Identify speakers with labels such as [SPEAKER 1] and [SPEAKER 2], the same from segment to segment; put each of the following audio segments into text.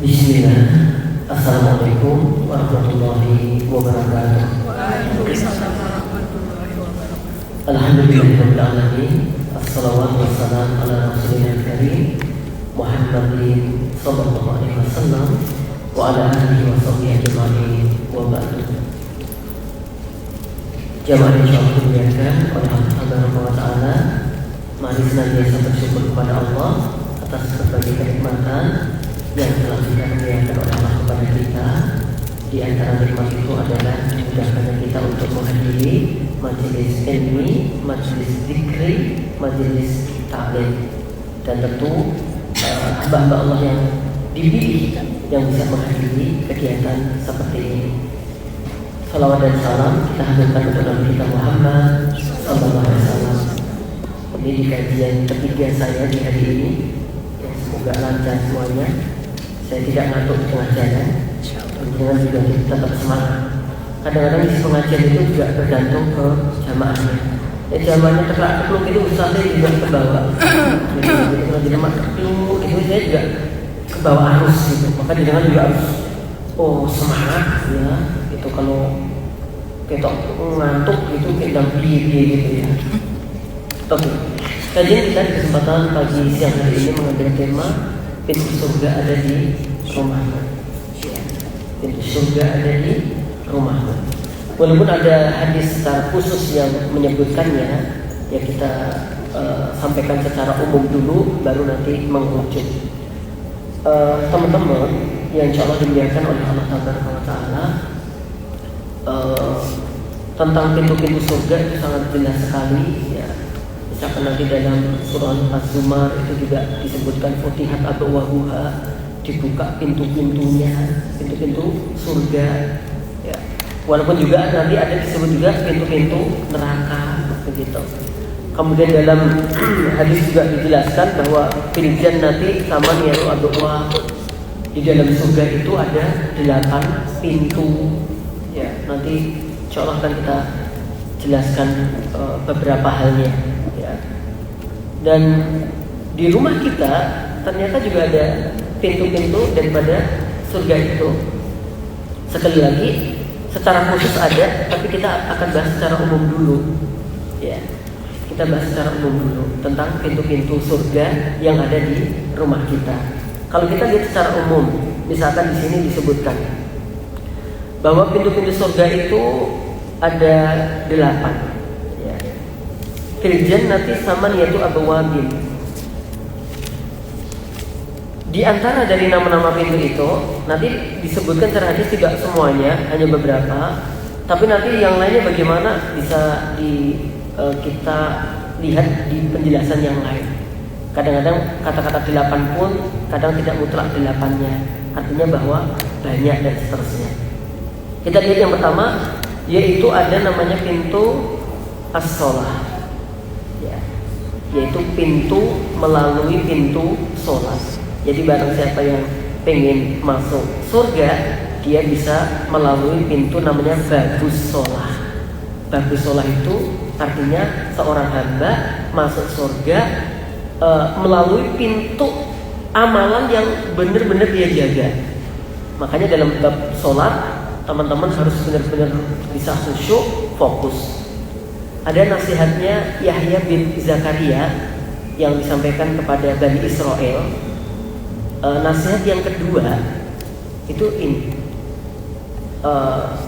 [SPEAKER 1] Bismillah. Assalamualaikum warahmatullahi wabarakatuh.
[SPEAKER 2] Waalaikumsalam warahmatullahi wabarakatuh.
[SPEAKER 1] Alhamdulillahirabbil alamin. Assalatu wassalamu ala rasulil karim Muhammadin sallallahu alaihi wasallam wa ala alihi wa sahbihi ajma'in wa ba'du. Jamaah yang Allah muliakan oleh Allah Subhanahu wa taala, mari senantiasa bersyukur kepada Allah atas berbagai kenikmatan yang telah dikaruniakan oleh Allah kepada kita. Di antara nikmat itu adalah memudahkannya kita untuk menghadiri majelis ilmi, majelis zikri, majelis ta'lim, dan tentu hamba-hamba Allah yang dipilih yang bisa menghadiri kegiatan seperti ini. Salawat dan salam kita haturkan untuk Nabi kita Muhammad sallallahu alaihi wasallam. Ini di kajian ketiga saya di hari ini. Ya, semoga lancar semuanya. Saya tidak ngantuk di tengah jalan. Dengan juga kita tetap semangat. Kadang-kadang isi pengajian itu juga bergantung ke jamaahnya. Jamaahnya tekluk itu ustaznya juga ke bawah. Jadi kalau jamaah tekluk itu saya juga ke bawah arus gitu. Maka jangan juga harus semangat ya. Itu kalau kita ngantuk itu kita beli gitu ya. Oke. Kajian kita di kesempatan pagi siang hari ini mengambil tema pintu surga ada di rumahmu. Pintu surga ada di rumahmu. Walaupun ada hadis secara khusus yang menyebutkannya, ya kita sampaikan secara umum dulu, baru nanti mengerucut. Teman-teman yang insya Allah dimuliakan oleh Allah Taala, tentang pintu-pintu surga itu sangat jelas sekali. Ya. Misalkan nanti dalam surah Az-Zumar itu juga disebutkan Futihat abwabuha, dibuka pintu-pintunya, pintu-pintu surga. Ya. Walaupun juga nanti ada disebut juga pintu-pintu neraka begitu. Kemudian dalam hadis juga dijelaskan bahwa fil jannati samaniyatu abwab. Di dalam surga itu ada 8 pintu. Ya, nanti insyaallah akan kita jelaskan beberapa halnya. Ya. Dan di rumah kita ternyata juga ada pintu-pintu daripada surga itu. Sekali lagi, secara khusus ada, tapi kita akan bahas secara umum dulu. Ya, kita bahas secara umum dulu tentang pintu-pintu surga yang ada di rumah kita. Kalau kita lihat secara umum, misalkan di sini disebutkan bahwa pintu-pintu surga itu ada 8. Fil jannati samaniyatu abwabin. Di antara dari nama-nama pintu itu nanti disebutkan secara hadis tidak semuanya, hanya beberapa. Tapi nanti yang lainnya bagaimana bisa kita lihat di penjelasan yang lain. Kadang-kadang kata-kata 8 pun kadang tidak mutlak 8-nya. Artinya bahwa banyak dan seterusnya. Kita lihat yang pertama, yaitu ada namanya pintu as-shalah. Yaitu pintu melalui pintu sholat. Jadi barang siapa yang pengen masuk surga, dia bisa melalui pintu namanya babus sholat. Babus sholat itu artinya seorang hamba masuk surga melalui pintu amalan yang benar-benar dia jaga. Makanya dalam bab sholat teman-teman harus benar-benar bisa khusyuk, fokus. Ada nasihatnya Yahya bin Zakaria yang disampaikan kepada Bani Israel. Nasihat yang kedua itu ini.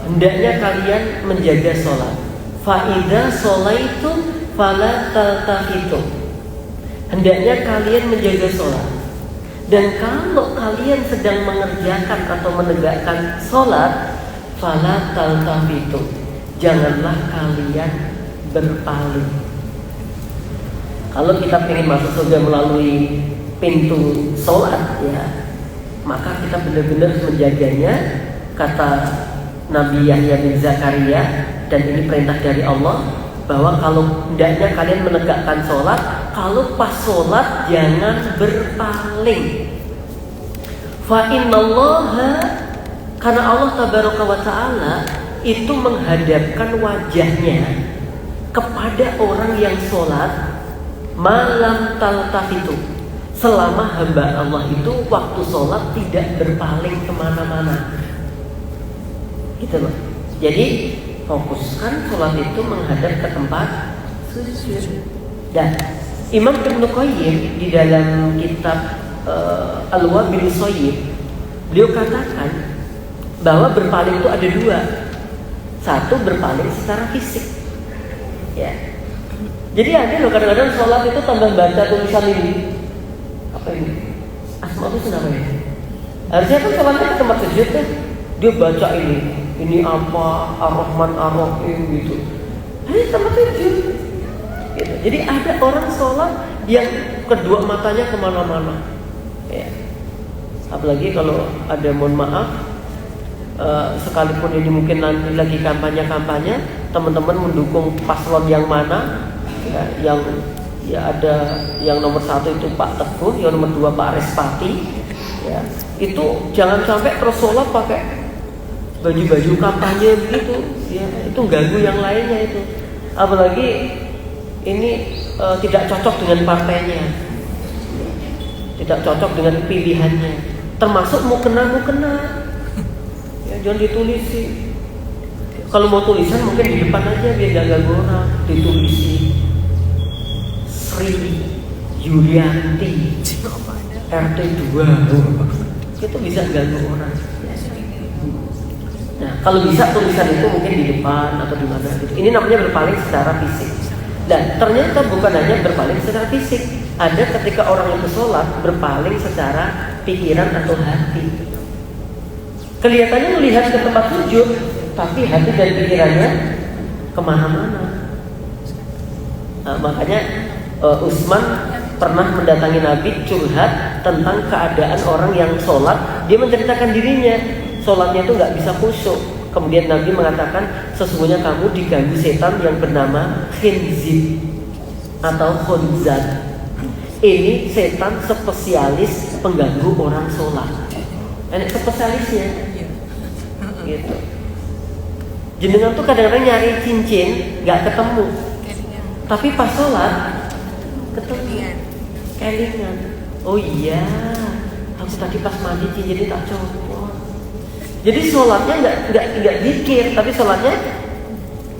[SPEAKER 1] Hendaknya kalian menjaga sholat. Fa'idha sholaitum fala taltafitu. Hendaknya kalian menjaga sholat. Dan kalau kalian sedang mengerjakan atau menegakkan sholat, fala taltafitu. Janganlah kalian berpaling. Kalau kita ingin masuk surga melalui pintu sholat, ya, maka kita benar-benar menjaganya. Kata Nabi Yahya bin Zakaria, dan ini perintah dari Allah, bahwa kalau hendaknya kalian menegakkan sholat, kalau pas sholat jangan berpaling. Fa innallaha, karena Allah tabaraka wa ta'ala itu menghadapkan wajahnya kepada orang yang sholat malam taltafitu, selama hamba Allah itu waktu sholat tidak berpaling kemana-mana. Gitu loh. Jadi fokuskan sholat itu menghadap ke tempat sujud. Dan Imam Ibnu Qayyim di dalam kitab Al-Wabil Shayyib, beliau katakan bahwa berpaling itu ada dua. Satu, berpaling secara fisik. Ya. Jadi ada loh kadang-kadang sholat itu tambah baca tulisan ini. Apa ini? Asma itu kenapa ya? Harusnya kan sholatnya ke tempat sujud kan, dia baca ini apa, Ar-Rahman Ar-Rahim gitu. Ini tempat sujud. Gitu. Jadi ada orang sholat yang kedua matanya kemana-mana. Ya. Apalagi kalau ada, mohon maaf, sekalipun ini mungkin nanti lagi kampanye, teman-teman mendukung paslon yang mana? Ya, ada yang nomor 1 itu Pak Teguh, yang nomor 2 Pak Respati. Ya, itu jangan sampai terus sholat pakai baju-baju kampanye begitu. Ya, itu ganggu yang lainnya itu. Apalagi ini tidak cocok dengan partainya, tidak cocok dengan pilihannya. Termasuk mau kena. Ya, jangan ditulisi. Kalau mau tulisan mungkin di depan aja biar gak ganggu orang. Ditulisi Sri Yulianti RT 2, itu bisa ganggu orang. Nah, kalau bisa tulisan itu mungkin di depan atau di mana gitu. Ini namanya berpaling secara fisik. Dan ternyata bukan hanya berpaling secara fisik, ada ketika orang itu sholat berpaling secara pikiran atau hati. Kelihatannya melihat ke tempat sujud, tapi hati dan pikirannya kemana-mana. Nah, makanya Utsman pernah mendatangi Nabi curhat tentang keadaan orang yang sholat. Dia menceritakan dirinya sholatnya itu nggak bisa khusyuk. Kemudian Nabi mengatakan, sesungguhnya kamu diganggu setan yang bernama khinzib atau khunzat. Ini setan spesialis pengganggu orang sholat. Ini spesialisnya. Gitu. Jenengan tuh kadang-kadang nyari cincin nggak ketemu, tapi pas sholat ketemu. Kelingan. Oh iya, aku tadi pas mandi cincinnya tak copot. Jadi sholatnya nggak zikir, tapi sholatnya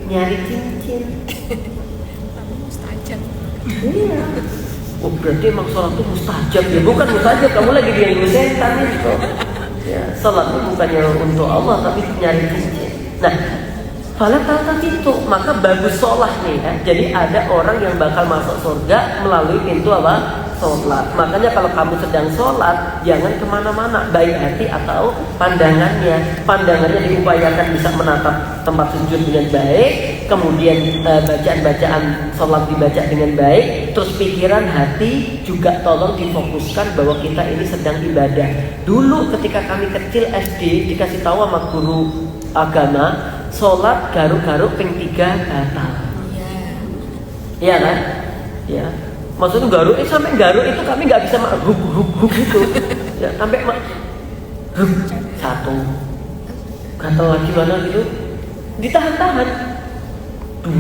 [SPEAKER 1] nyari cincin.
[SPEAKER 2] Mustajab.
[SPEAKER 1] Iya. Oh berarti emang sholat itu mustajab ya? Bukan mustajab, kamu lagi diganggu setan itu. Ya, sholat itu bukannya untuk Allah, tapi nyari cincin. Nah, kalau kata itu, maka bagus sholat nih ya. Jadi ada orang yang bakal masuk surga melalui pintu apa? Sholat. Makanya kalau kamu sedang sholat, jangan kemana-mana, baik hati atau pandangannya. Pandangannya diupayakan bisa menatap tempat sujud dengan baik. Kemudian bacaan-bacaan sholat dibaca dengan baik. Terus pikiran, hati juga tolong difokuskan bahwa kita ini sedang ibadah. Dulu ketika kami kecil SD dikasih tahu sama guru agama, sholat garuk-garuk ping 3 batal. Iya kan? Ya. Maksudnya garuk, sampai garuk itu kami nggak bisa huk gitu. Ya, sampai satu, kata lagi mana gitu, ditahan-tahan. 2,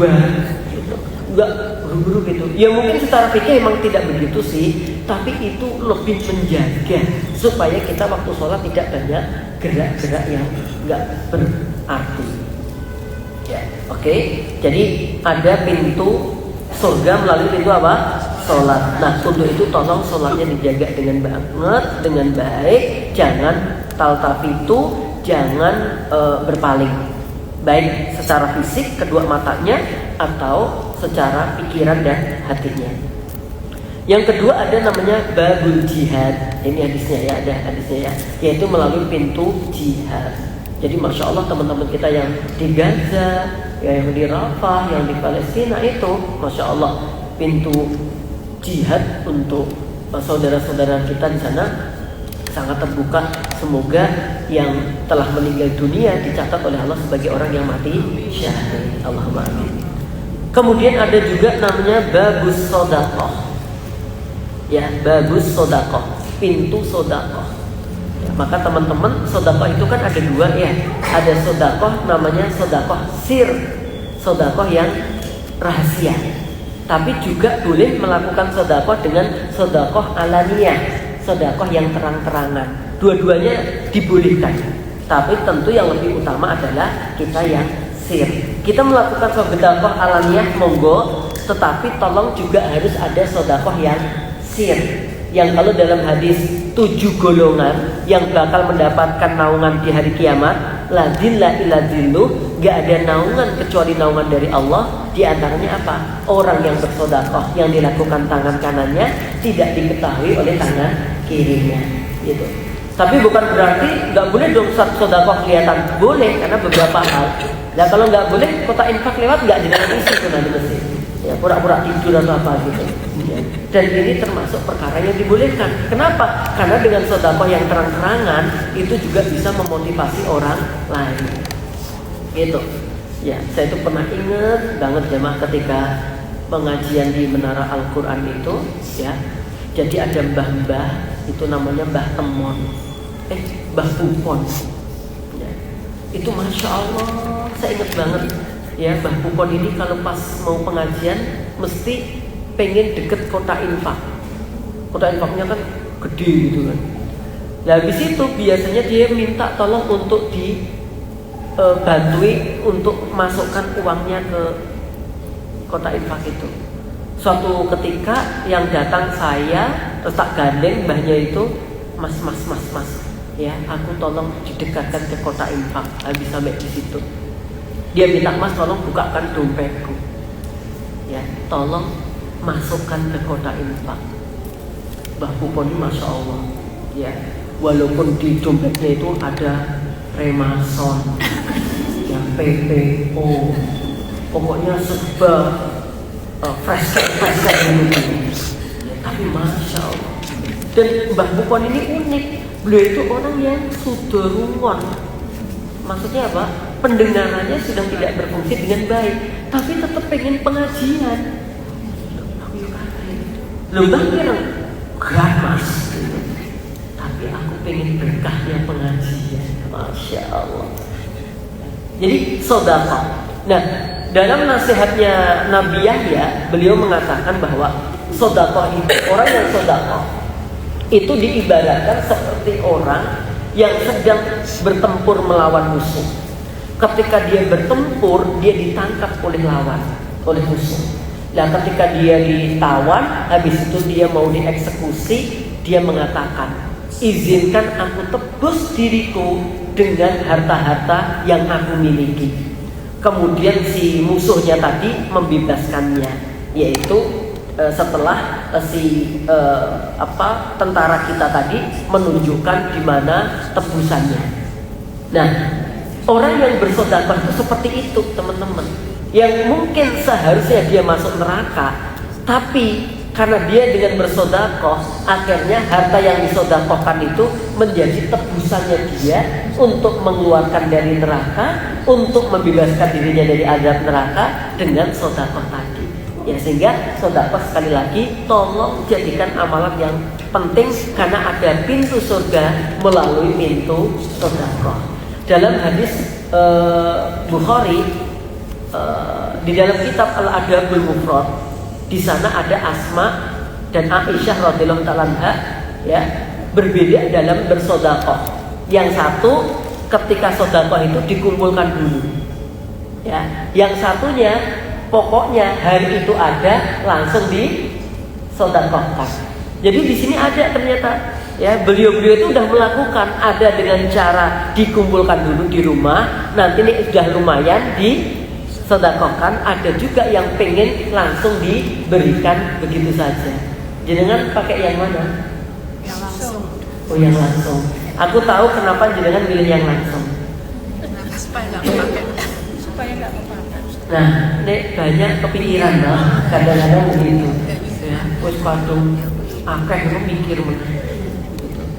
[SPEAKER 1] gitu. Nggak buru-buru gitu. Ya mungkin secara fikih emang tidak begitu sih, tapi itu lebih menjaga supaya kita waktu sholat tidak banyak gerak-gerak yang nggak berarti. Ya, oke. Jadi ada pintu surga melalui pintu apa? Sholat. Nah, untuk itu tolong sholatnya dijaga dengan banget, dengan baik. Jangan taltafitu, jangan berpaling. Baik secara fisik kedua matanya atau secara pikiran dan hatinya. Yang kedua ada namanya babul jihad. Ini hadisnya ya, ada hadisnya ya, yaitu melalui pintu jihad. Jadi masya Allah teman-teman kita yang di Gaza, yang di Rafah, yang di Palestina itu, masya Allah pintu jihad untuk saudara-saudara kita di sana sangat terbuka. Semoga yang telah meninggal dunia dicatat oleh Allah sebagai orang yang mati syahid. Allahumma amin. Kemudian ada juga namanya babus sodaqah. Ya, babus sodaqah, pintu sodaqah. Ya, maka teman-teman, sodaqah itu kan ada 2 ya. Ada sodaqah namanya sodaqah sir, sodaqah yang rahasia. Tapi juga boleh melakukan sedekah dengan sedekah alaniyah, sedekah yang terang-terangan. Dua-duanya dibolehkan. Tapi tentu yang lebih utama adalah kita yang sir. Kita melakukan sedekah alaniyah monggo, tetapi tolong juga harus ada sedekah yang sir. Yang kalau dalam hadis 7 golongan yang bakal mendapatkan naungan di hari kiamat, la dilla illa dillu, gak ada naungan kecuali naungan dari Allah. Di antaranya apa? Orang yang bersedekah yang dilakukan tangan kanannya tidak diketahui oleh tangan kirinya, gitu. Tapi bukan berarti nggak boleh dong sedekah kelihatan, boleh karena beberapa hal. Nah kalau nggak boleh, kotak infak lewat nggak jangan isi tuh nanti mesti. Ya pura-pura tidur atau apa gitu. Ya. Dan ini termasuk perkara yang dibolehkan. Kenapa? Karena dengan sedekah yang terang-terangan itu juga bisa memotivasi orang lain. Gitu. Ya, saya itu pernah ingat banget jemaah ketika pengajian di Menara Al-Quran itu, ya. Jadi ada mbah-mbah itu namanya Mbah Temon, Mbah Pupon. Ya. Itu masya Allah, saya ingat banget. Ya, Mbah Pupon ini kalau pas mau pengajian mesti pengen deket kota infak. Kota infaknya kan gede gitu kan. Nah, habis itu biasanya dia minta tolong untuk bantui untuk masukkan uangnya ke kota infak itu. Suatu ketika yang datang saya terus tak gandeng mbahnya itu, mas, ya aku tolong didekatkan ke kota infak. Habis sampai di situ dia minta, mas tolong bukakan dompetku, ya tolong masukkan ke kota infak. Mbah Pupon ini masya Allah, ya walaupun di dompetnya itu ada remason, yang PPO, pokoknya serba fresh cash gitu. Ya, tapi masya Allah. Dan Mbah Pupon ini unik, beliau itu orang yang suderungon. Maksudnya apa? Pendengarannya sudah tidak berfungsi dengan baik, tapi tetap pengen pengajian. Lembah bilang, gak mas, tapi aku pengen berkahnya pengajian. Masya Allah. Jadi sedekah. Nah, dalam nasihatnya Nabi Yahya, beliau mengatakan bahwa sedekah itu, orang yang sedekah itu diibaratkan seperti orang yang sedang bertempur melawan musuh. Ketika dia bertempur, dia ditangkap oleh lawan, oleh musuh. Nah, ketika dia ditawan, habis itu dia mau dieksekusi, dia mengatakan, izinkan aku tebus diriku dengan harta-harta yang aku miliki. Kemudian si musuhnya tadi membebaskannya, yaitu setelah tentara kita tadi menunjukkan di mana tebusannya. Nah, orang yang bersedekah itu seperti itu, teman-teman. Yang mungkin seharusnya dia masuk neraka, tapi karena dia dengan bersedekah, akhirnya harta yang disedekahkan itu menjadi tebusannya dia untuk mengeluarkan dari neraka, untuk membebaskan dirinya dari azab neraka dengan sedekah tadi. Ya, sehingga sedekah sekali lagi tolong jadikan amalan yang penting, karena ada pintu surga melalui pintu sedekah. Dalam hadis Bukhari, di dalam kitab Al-Adabul Mufrad, di sana ada Asma dan Aisyah radhiyallahu ta'ala anha, ya, berbeda dalam bersedekah. Yang satu ketika sedekah itu dikumpulkan dulu, ya. Yang satunya pokoknya hari itu ada langsung disedekahkan. Jadi di sini ada ternyata, ya, beliau-beliau itu sudah melakukan, ada dengan cara dikumpulkan dulu di rumah, nanti ini sudah lumayan disedekahkan. Ada juga yang pengen langsung diberikan begitu saja. Jenengan pakai yang mana?
[SPEAKER 2] Yang langsung.
[SPEAKER 1] Oh, yang langsung. Aku tahu kenapa jenengan pilih yang langsung.
[SPEAKER 2] Supaya nggak kepake. Supaya nggak kepake.
[SPEAKER 1] Nah, nek banyak kepikiran lah, kadang-kadang begitu. Ya, wis kadung akeh itu mikir gitu.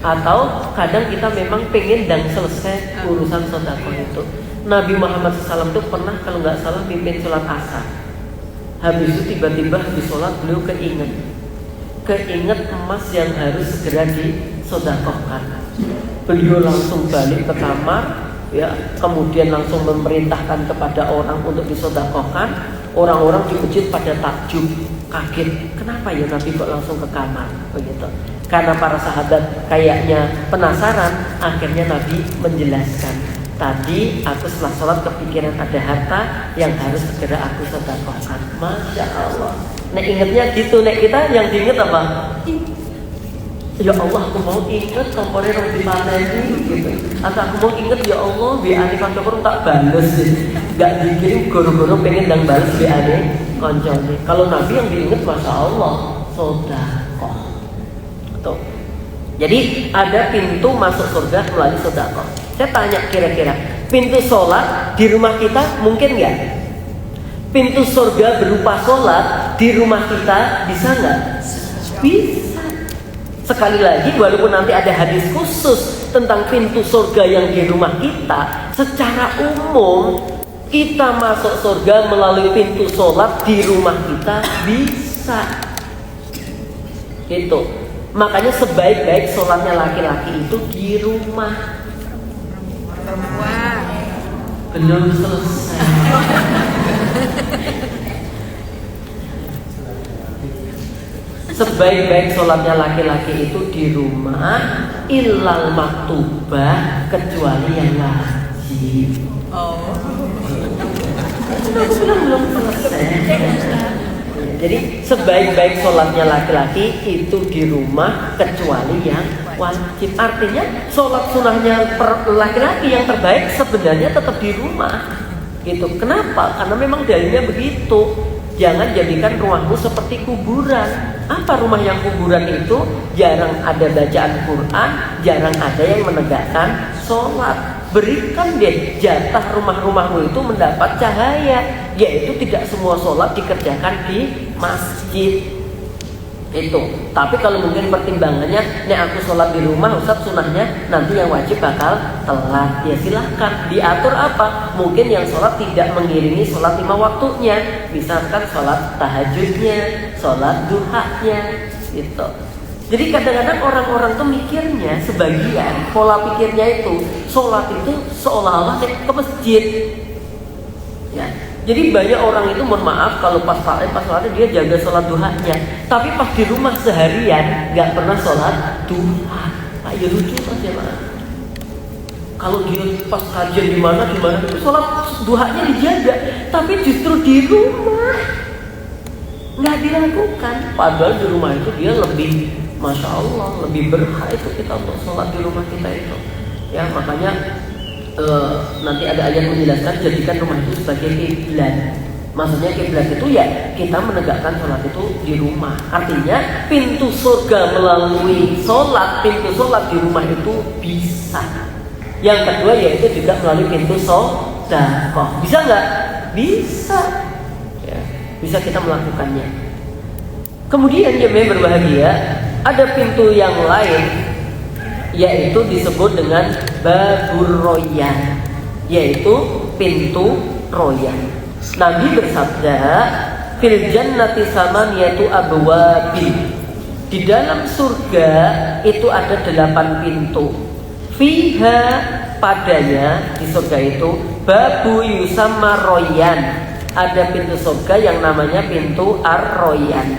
[SPEAKER 1] Atau kadang kita memang pengen dan selesai urusan sedekah itu. Nabi Muhammad SAW itu pernah kalau nggak salah pimpin sholat asar. Habis itu tiba-tiba habis sholat beliau keinget emas yang harus segera disedekahkan. Beliau langsung balik ke kamar, ya, kemudian langsung memerintahkan kepada orang untuk disedekahkan. Orang-orang di masjid pada takjub, kaget, kenapa ya Nabi kok langsung ke kamar begitu. Karena para sahabat kayaknya penasaran, akhirnya Nabi menjelaskan, tadi aku setelah sholat kepikiran ada harta yang harus segera aku sedekahkan. Masya Allah. Nek ingetnya gitu, nek kita yang diinget apa? Ya Allah, aku mau inget kompornya yang dipanen gitu. Atau aku mau inget, ya Allah, biane kanca tak bales gak dikirim goro-goro pengen ndang bales biane kancane. Kalau Nabi yang diinget, Masya Allah, sedekah. Tuh. Jadi ada pintu masuk surga melalui sedekah. Saya tanya kira-kira, pintu sholat di rumah kita mungkin nggak? Pintu surga berupa sholat di rumah kita bisa nggak? Bisa. Sekali lagi, walaupun nanti ada hadis khusus tentang pintu surga yang di rumah kita, secara umum kita masuk surga melalui pintu sholat di rumah kita bisa. Gitu. Makanya sebaik-baik sholatnya laki-laki itu di rumah.
[SPEAKER 2] Perempuan.
[SPEAKER 1] Belum selesai. Sebaik-baik sholatnya laki-laki itu di rumah, illal maktubah, kecuali yang wajib.
[SPEAKER 2] Oh.
[SPEAKER 1] Aku bilang belum selesai. Jadi sebaik-baik sholatnya laki-laki itu di rumah, kecuali yang wajib. Artinya sholat sunnahnya laki-laki yang terbaik sebenarnya tetap di rumah. Gitu. Kenapa? Karena memang dalilnya begitu. Jangan jadikan rumahmu seperti kuburan. Apa rumah yang kuburan itu? Jarang ada bacaan Quran, jarang ada yang menegakkan sholat. Berikan deh jatah rumah-rumahmu itu mendapat cahaya, yaitu tidak semua sholat dikerjakan di masjid. Itu. Tapi kalau mungkin pertimbangannya, nek aku sholat di rumah, Ustaz sunahnya nanti yang wajib bakal telat. Ya silahkan diatur apa? Mungkin yang sholat tidak mengiringi sholat 5 waktunya, misalkan sholat tahajudnya, sholat duhanya, gitu. Jadi kadang-kadang orang-orang tuh mikirnya sebagian pola pikirnya itu sholat itu seolah-olah ke masjid. Ya. Jadi banyak orang itu, mohon maaf, kalau pas sholatnya dia jaga sholat duhanya, tapi pas di rumah seharian nggak pernah sholat duha. Ya lucu aja Pak. Kalau dia pas kajian di mana itu sholat duhanya dijaga, tapi justru di rumah nggak dilakukan. Padahal di rumah itu dia lebih, Masya Allah, lebih berhak itu kita untuk sholat di rumah kita itu. Ya makanya nanti ada ayat menjelaskan jadikan rumah itu sebagai kiblat. Maksudnya kiblat itu ya kita menegakkan sholat itu di rumah. Artinya pintu surga melalui sholat, pintu sholat di rumah itu bisa. Yang kedua yaitu juga melalui pintu sedekah. Bisa nggak? Bisa. Ya, bisa kita melakukannya. Kemudian yang berbahagia, ada pintu yang lain, yaitu disebut dengan babur royan, yaitu pintu royan. Nabi bersabda, fil jannati samaniyatu abwabi. Di dalam surga itu ada 8 pintu. Fiha, padanya di surga itu, babu yusamma royan. Ada pintu surga yang namanya pintu ar-royan.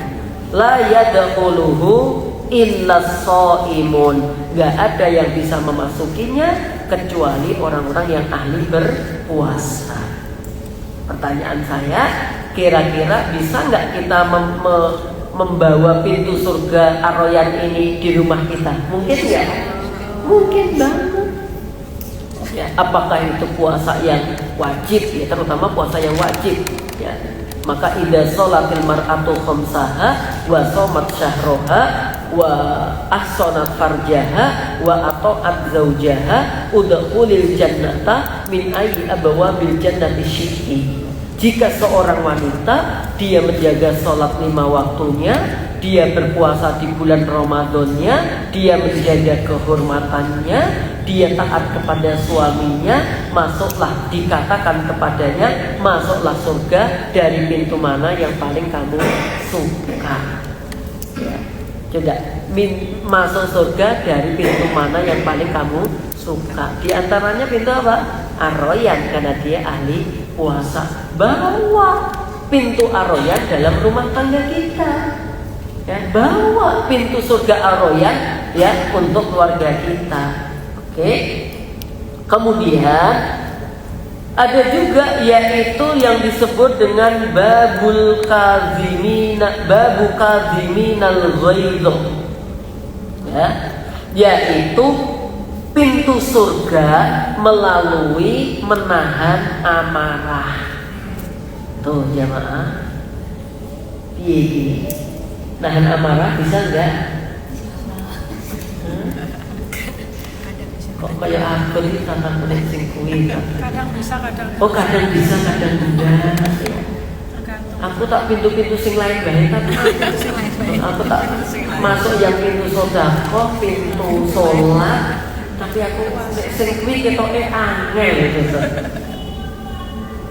[SPEAKER 1] La yadkhuluhu illa shaimun. Gak ada yang bisa memasukinya kecuali orang-orang yang ahli berpuasa. Pertanyaan saya, kira-kira bisa nggak kita membawa pintu surga ar-royan ini di rumah kita? Mungkin ya? Mungkin banget. Ya, apakah itu puasa yang wajib? Ya, terutama puasa yang wajib. Ya. Maka idza sholatil mar'atu khamsaha wa shamat syahroha wa ahsanat farjaha wa ata'at zaujaha udkhulil jannata min ayyi abwabil jannati syi'i. Jika seorang wanita dia menjaga sholat 5 waktunya, dia berpuasa di bulan Ramadannya, dia menjaga kehormatannya, dia taat kepada suaminya, masuklah, dikatakan kepadanya, masuklah surga dari pintu mana yang paling kamu suka. Ya. Coba masuk surga dari pintu mana yang paling kamu suka. Di antaranya pintu apa? Ar-royan, karena dia ahli puasa. Bawa pintu ar-rayyan dalam rumah tangga kita. Ya, bawa pintu surga ar-rayyan ya untuk keluarga kita. Oke. Kemudian ada juga yaitu yang disebut dengan babu kadhiminal ghaidh. Ya, yaitu pintu surga melalui menahan amarah. Tuh jamaah, piye? Nahan amarah bisa enggak? Kok kayak aku ini kata kulit sing kuwi?
[SPEAKER 2] Kadang bisa, kadang enggak.
[SPEAKER 1] Oh kadang bisa, kadang enggak.
[SPEAKER 2] Tergantung.
[SPEAKER 1] Aku tak pintu-pintu sing lain bae tapi aku tak masuk yang pintu sedekah, pintu sholat, tapi aku sing kuwi ketoke angel gitu.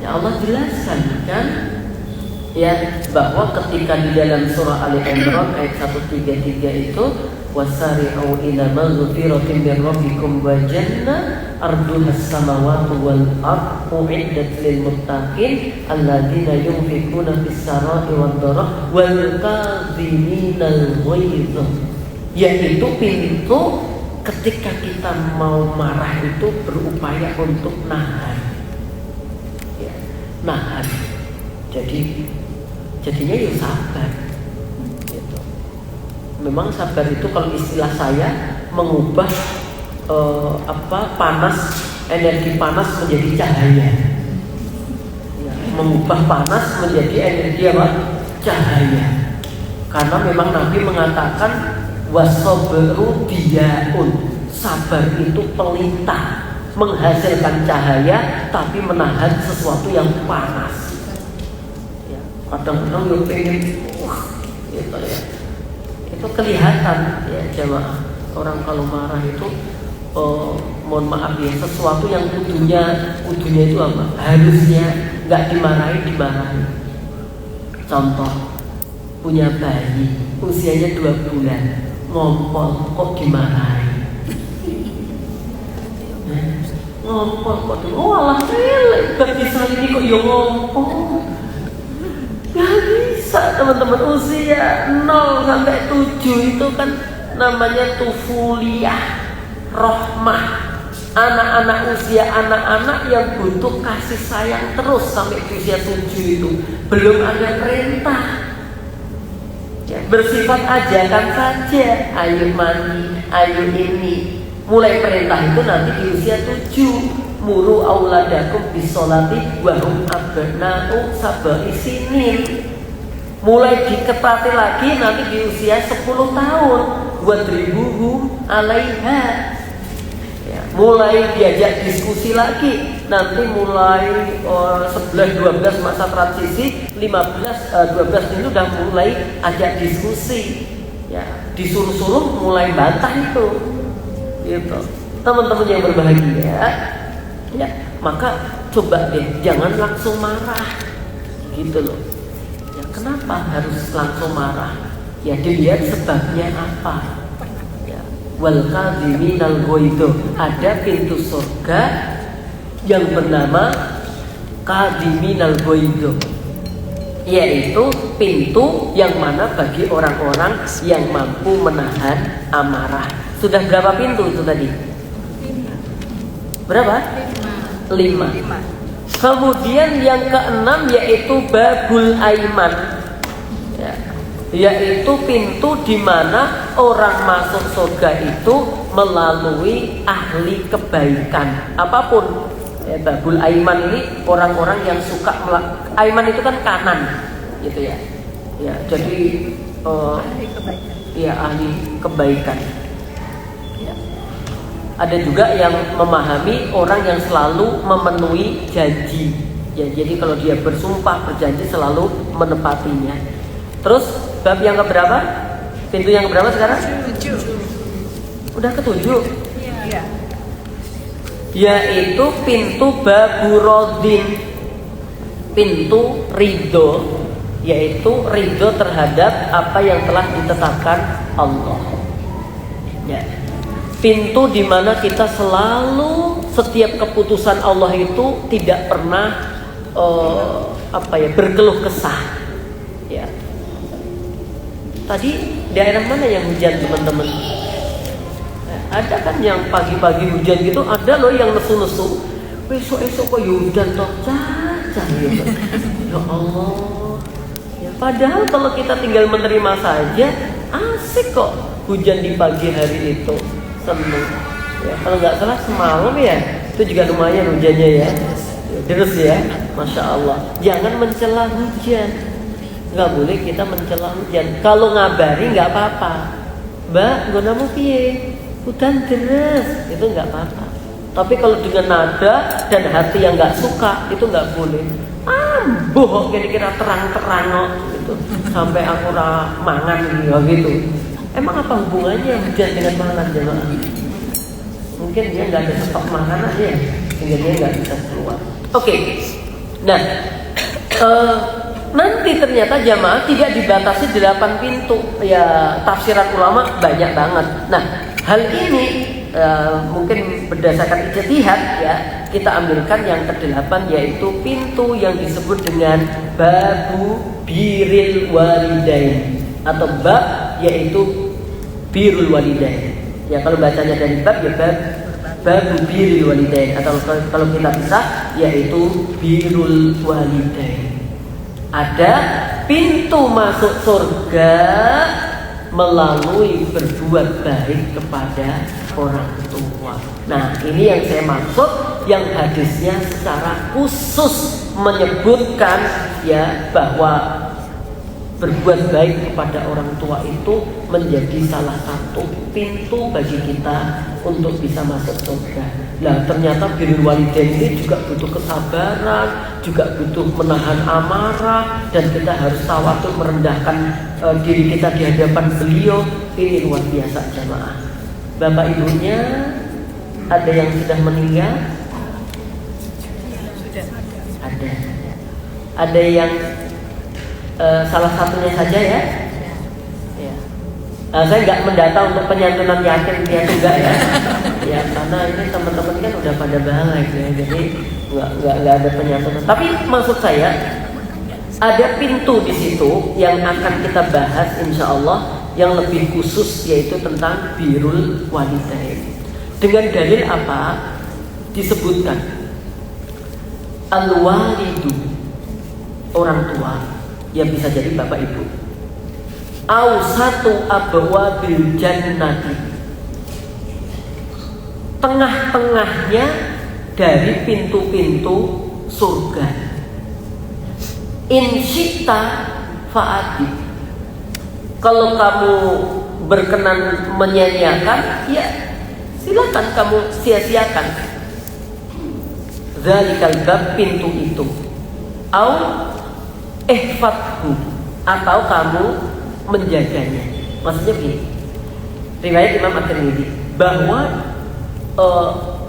[SPEAKER 1] Ya Allah jelaskan kan ya bahwa ketika di dalam surah Ali Imran ayat 133 itu wasari'u ila maghfiratin min rabbikum wa jannah arduhas samawati wal ardu uiddat lil muttaqin alladzina yunfiquna fis sarai wad dharra wal kadhiminal ghaidh, yaitu pintu ketika kita mau marah itu berupaya untuk nahan ya, nahan. Jadinya ya sabar gitu. Memang sabar itu kalau istilah saya mengubah energi panas menjadi cahaya ya, mengubah panas menjadi energi apa? Cahaya. Karena memang Nabi mengatakan wasobru diyaun, sabar itu pelita, menghasilkan cahaya tapi menahan sesuatu yang panas. Kadang-kadang yang pengen gitu ya. Itu kelihatan ya jamaah. Orang kalau marah itu mohon maaf ya, sesuatu yang kudunya itu apa? Harusnya nggak dimarahi. Contoh, punya bayi usianya 2 bulan, ngompol kok dimarahi. Ngompol kok alah relek bagi ini kok ya ngompol. Gak bisa teman-teman, usia 0 sampai 7 itu kan namanya tufuliyah, rohmah. Anak-anak usia anak-anak yang butuh kasih sayang terus sampai usia 7 itu belum ada perintah ya, bersifat ajakan saja, ayo mandi, ayo ini. Mulai perintah itu nanti di usia 7. Muru auladakum bisolati wahum abna'u sab'i sinin. Mulai diketati lagi nanti di usia 10 tahun. Wadribuhum alaiha ya, mulai diajak diskusi lagi. Nanti mulai 11-12 masa transisi, 15-12 itu udah mulai ajak diskusi ya, disuruh-suruh mulai bantah itu gitu. Teman-teman yang berbahagia ya, maka coba deh jangan langsung marah gitu loh ya. Kenapa harus langsung marah ya, dilihat sebabnya apa ya. Wal kadhiminal ghaidh, ada pintu surga yang bernama kadhiminal ghaidh, yaitu pintu yang mana bagi orang-orang yang mampu menahan amarah. Sudah berapa pintu itu tadi? Berapa? 5. Kemudian yang ke-6 yaitu babul aiman ya, yaitu pintu di mana orang masuk surga itu melalui ahli kebaikan apapun ya. Babul aiman ini orang-orang yang suka aiman itu kan kanan gitu ya. Ya, jadi ahli kebaikan. Ya, ahli kebaikan. Ada juga yang memahami orang yang selalu memenuhi janji ya, jadi kalau dia bersumpah berjanji selalu menepatinya. Terus bab yang keberapa? Pintu yang keberapa sekarang? 7. Udah ke-7? Iya. Yaitu pintu baburodin, pintu ridho, yaitu ridho terhadap apa yang telah ditetapkan Allah ya. Pintu di mana kita selalu setiap keputusan Allah itu tidak pernah berkeluh kesah. Ya. Tadi daerah mana yang hujan teman-teman? Ada kan yang pagi-pagi hujan gitu, ada loh yang nesu-nesu. Besok-esok kok hujan toh caca gitu. Ya Allah. Ya, padahal kalau kita tinggal menerima saja, asik kok hujan di pagi hari itu. Seneng. Ya, kalau nggak salah semalam ya, itu juga lumayan hujannya ya. Terus ya, Masya Allah. Jangan mencela hujan. Nggak boleh kita mencela hujan. Kalau ngabari nggak apa-apa. Mbak, gonamu piye? Hujan deras, itu nggak apa-apa. Tapi kalau dengan nada dan hati yang nggak suka, itu nggak boleh. Bohong kira-kira terang-terang gitu. Sampai aku mangan gitu. Emang apa hubungannya hujan dengan mangan jemaah? Mungkin dia nggak ada stok makanan ya, sehingga dia nggak bisa keluar. Oke. Nah, nanti ternyata jamaah tidak dibatasi 8 pintu. Ya, tafsiran ulama banyak banget. Nah, hal ini mungkin berdasarkan ijtihad ya, kita ambilkan yang ke-8, yaitu pintu yang disebut dengan babu birril walidain, atau bab yaitu birrul walidain. Ya, kalau bacanya dari bab ya babu birril walidain, atau kalau kita bisa yaitu birrul walidain. Ada pintu masuk surga melalui berbuat baik kepada orang tua. Nah, ini yang saya maksud, yang hadisnya secara khusus menyebutkan ya bahwa berbuat baik kepada orang tua itu menjadi salah satu pintu bagi kita untuk bisa masuk surga. Nah, ternyata birrul walidain ini juga butuh kesabaran, juga butuh menahan amarah, dan kita harus tawadhu merendahkan diri kita di hadapan beliau. Ini luar biasa jemaah. Bapak ibunya ada yang sudah meninggal? Ada. Ada yang salah satunya saja ya. Ya. Saya nggak mendata untuk penyantunan yakin dia enggak ya. Ya, karena ini teman-teman kan udah pada balik ya, jadi nggak ada penyantunan. Tapi maksud saya ada pintu di situ yang akan kita bahas insya Allah yang lebih khusus, yaitu tentang birrul walidain. Dengan dalil apa? Disebutkan al-walidu, orang tua, yang bisa jadi bapak ibu, awsatu abwabil jannati, tengah-tengahnya dari pintu-pintu surga. In syi'ta fa'ati, kalau kamu berkenan menyia-nyiakan, ya silakan kamu sia-siakan. Zalikal bab, pintu itu. Au ihfadhu, atau kamu menjaganya. Maksudnya begini, riwayat Imam At-Tirmidzi bahwa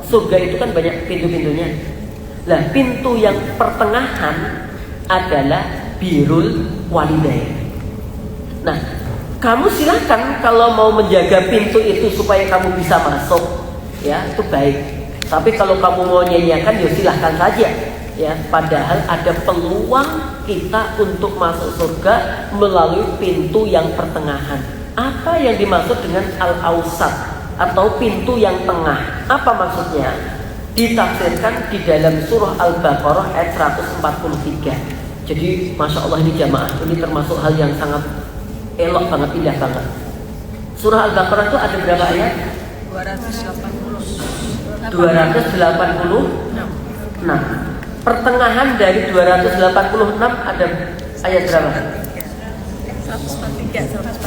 [SPEAKER 1] surga itu kan banyak pintu-pintunya. Nah, pintu yang pertengahan adalah birrul walidain. Nah, kamu silakan kalau mau menjaga pintu itu supaya kamu bisa masuk, ya itu baik. Tapi kalau kamu mau nyanyiakan, ya silahkan saja. Ya, padahal ada peluang kita untuk masuk surga melalui pintu yang pertengahan. Apa yang dimaksud dengan al-awsat atau pintu yang tengah? Apa maksudnya? Ditafsirkan di dalam surah Al-Baqarah ayat 143. Jadi Masya Allah ini jamaah, ini termasuk hal yang sangat elok banget, indah banget. Surah Al-Baqarah itu ada berapa ayat? 286. Pertengahan dari 286 ada ayat berapa?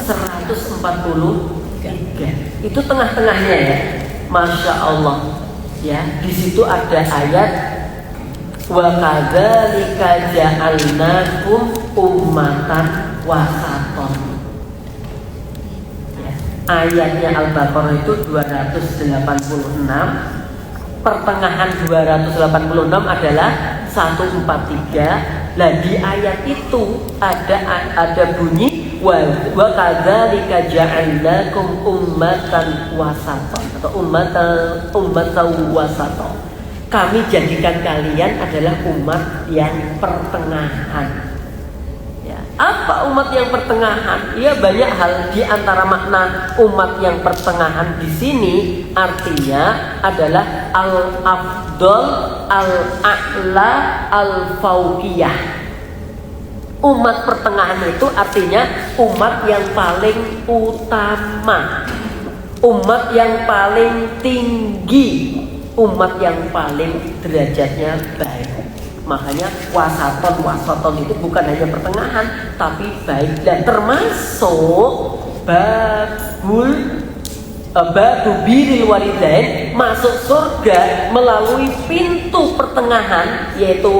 [SPEAKER 1] 143. Itu tengah-tengahnya ya. Masya Allah. Ya, di situ ada ayat wa kadzalika ja'alnakum ummatan wasaton. Ya, ayatnya Al-Baqarah itu 286. Pertengahan 286 adalah 143. Nah, di ayat itu ada bunyi wa kadzalika ja'alnakum ummatan wasaton atau ummatan wasata. kami jadikan kalian adalah umat yang pertengahan. Ya, apa umat yang pertengahan? Ya, banyak hal. Di antara makna umat yang pertengahan di sini artinya adalah al-afdol, al-a'la, al-fauqiyah. Umat pertengahan itu artinya umat yang paling utama, umat yang paling tinggi, umat yang paling derajatnya baik. Makanya wasaton itu bukan hanya pertengahan, tapi baik. Dan termasuk babu birril walidain, masuk surga melalui pintu pertengahan, yaitu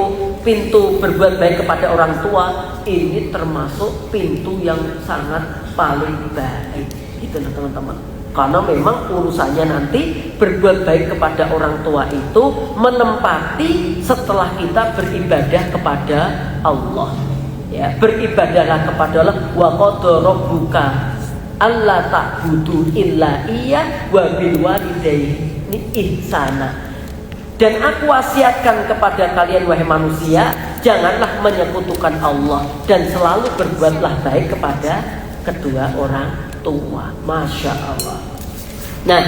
[SPEAKER 1] pintu berbuat baik kepada orang tua. Ini termasuk pintu yang sangat paling baik. Itu teman-teman. Karena memang urusannya nanti berbuat baik kepada orang tua itu menempati setelah kita beribadah kepada Allah. Ya, beribadahlah kepada Allah. Wa qad rabbuka alla ta'budu illa iya wa bil walidaini ihsana. Dan aku wasiatkan kepada kalian wahai manusia, janganlah menyekutukan Allah dan selalu berbuatlah baik kepada kedua orang tua. Masya Allah. Nah,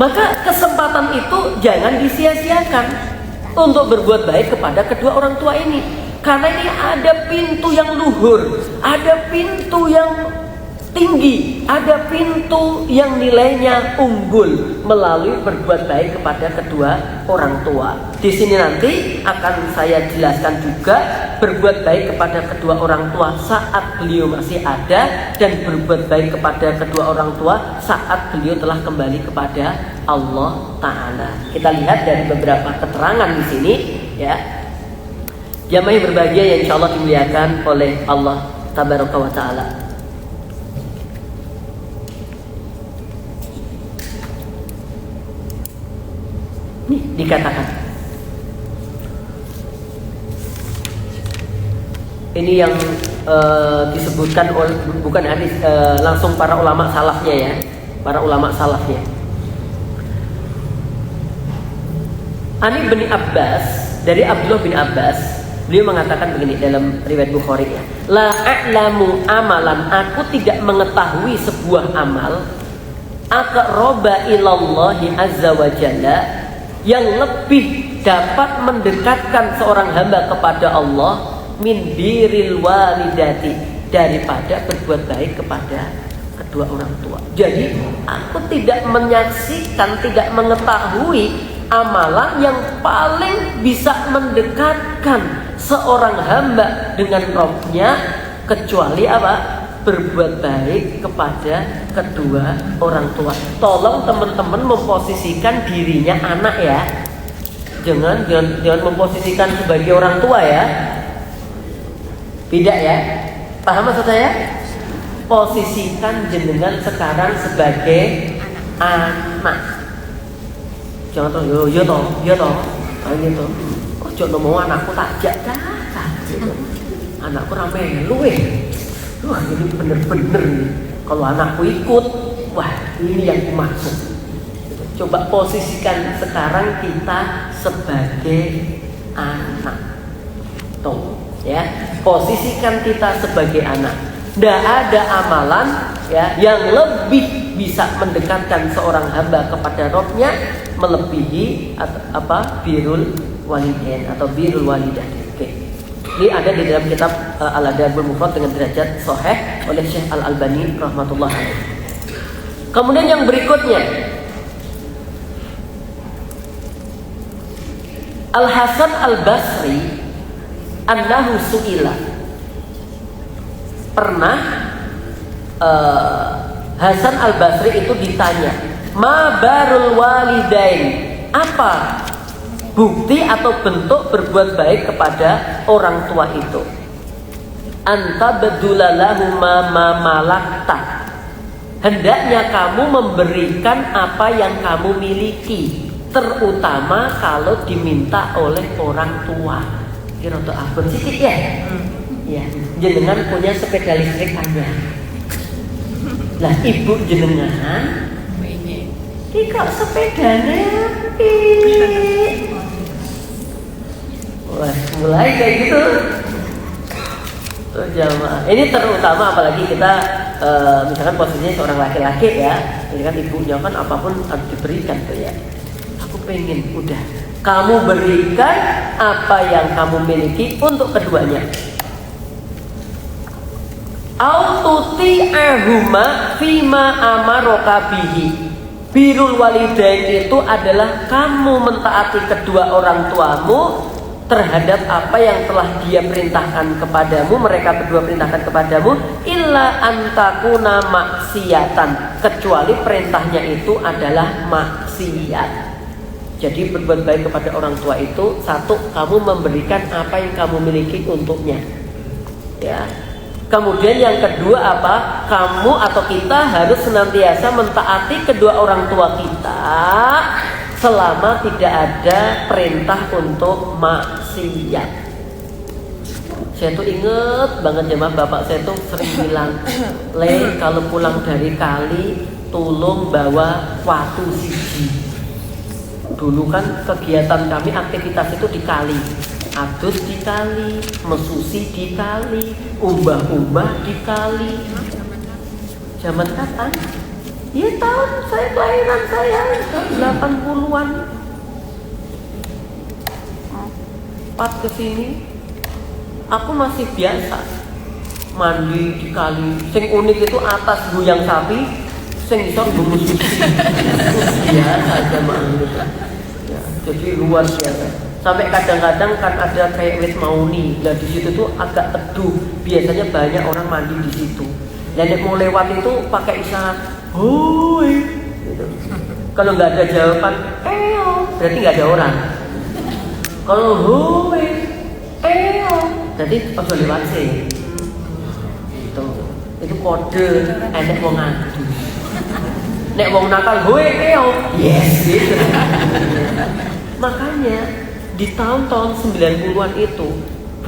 [SPEAKER 1] maka kesempatan itu jangan disia-siakan untuk berbuat baik kepada kedua orang tua ini. Karena ini ada pintu yang luhur, ada pintu yang tinggi, ada pintu yang nilainya unggul melalui berbuat baik kepada kedua orang tua. Di sini nanti akan saya jelaskan juga berbuat baik kepada kedua orang tua saat beliau masih ada, dan berbuat baik kepada kedua orang tua saat beliau telah kembali kepada Allah Ta'ala. Kita lihat dari beberapa keterangan di sini, ya. Jamaah yang berbahagia yang insya Allah dimuliakan oleh Allah Tabaraka wa Ta'ala. Nih dikatakan, ini yang disebutkan oleh, bukan hadis, langsung para ulama salafnya ya, para ulama salafnya. Ani bin Abbas, dari Abdullah bin Abbas, beliau mengatakan begini dalam riwayat Bukhari ya, la a'lamu amalan, aku tidak mengetahui sebuah amal aqraba ilallahi azza wa jalla, yang lebih dapat mendekatkan seorang hamba kepada Allah min birril walidati, daripada berbuat baik kepada kedua orang tua. Jadi aku tidak menyaksikan, tidak mengetahui amalan yang paling bisa mendekatkan seorang hamba dengan Rabb-nya kecuali apa? Berbuat baik kepada kedua orang tua. Tolong teman-teman memposisikan dirinya anak ya. Jangan memposisikan sebagai orang tua ya. Tidak ya. Paham maksud saya? Posisikan jenengan sekarang sebagai anak. Jangan toh yo toh. Ayo toh. Ojo ngomong anakku takjak dah. Anakku rame luwe. Wah, ini bener-bener nih. Kalau anakku ikut, wah ini yang kumaksud. Coba posisikan sekarang kita sebagai anak. Tuh, ya. Posisikan kita sebagai anak. Tidak ada amalan ya yang lebih bisa mendekatkan seorang hamba kepada Rabb-nya melebihi birrul walidain atau birrul walidah. Oke. Ini ada di dalam kitab Al-Adabul Mufrad dengan derajat sahih oleh Syekh Al-Albani rahmatullah alaih. Kemudian yang berikutnya, Al-Hasan Al-Basri annahu su'ila. Pernah Hasan Al-Basri itu ditanya, ma barul walidain, apa bukti atau bentuk berbuat baik kepada orang tua itu? Anta badulalahu ma malakta, hendaknya kamu memberikan apa yang kamu miliki, terutama kalau diminta oleh orang tua. Kira untuk apa sedikit ya? Ya, jenengan punya sepeda listrik aja. Lah ibu jenengan, kok sepedanya Wah, mulai kayak gitu. Tuh jamaah. Ini terutama apalagi kita misalkan posisinya seorang laki-laki ya, ini kan ibunya kan apapun harus diberikan tuh ya. Aku pengen udah kamu berikan apa yang kamu miliki untuk keduanya. Aututi ahuma fima amaroka bihi. Birrul walidain itu adalah kamu mentaati kedua orang tuamu terhadap apa yang telah dia perintahkan kepadamu, mereka berdua perintahkan kepadamu, illa antakuna maksiatan, kecuali perintahnya itu adalah maksiat. Jadi berbuat baik kepada orang tua itu, satu, kamu memberikan apa yang kamu miliki untuknya, ya. Kemudian yang kedua apa? Kamu atau kita harus senantiasa mentaati kedua orang tua kita selama tidak ada perintah untuk maksiat. Saya tuh inget banget ya, bapak saya tuh sering bilang, Le, kalau pulang dari kali tolong bawa watu siji. Dulu kan kegiatan kami, aktivitas itu di kali, adus di kali, mesusi di kali, umbah-umbah di kali. Zaman kapan? Ya tahun saya kelahiran saya 80-an. Pas kesini aku masih biasa mandi di kali. Sing unik itu atas guyang sapi, sing iso bungkus suci. Biasa aja mandi. Ya, jadi luar biasa. Sampai kadang-kadang kan ada kayak wit mauni. Nah di situ tuh agak teduh. Biasanya banyak orang mandi di situ. Dan mau lewat itu pakai isyarat, hoi. Gitu. Kalau nggak ada jawaban, berarti nggak ada orang. Kalau hoi, berarti pas lewat sih. Itu kode enek wong ngadu. Nek wong nakal, hoi, yes gitu. Makanya di tahun-tahun 90-an itu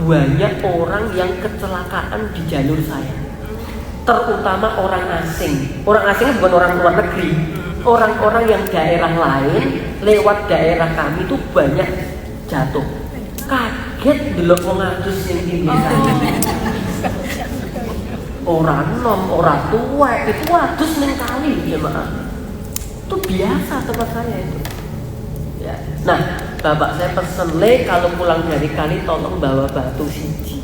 [SPEAKER 1] banyak orang yang kecelakaan di jalur saya. Terutama orang asing. Orang asing bukan orang luar negeri. Orang-orang yang daerah lain lewat daerah kami itu banyak jatuh. Kaget delok wong adus yang di desa. Orang nom, orang tua itu adus ning kali jemaah. Itu biasa tempat saya itu. Ya. Nah, bapak saya pesen, Le, kalau pulang dari kali tolong bawa batu siji.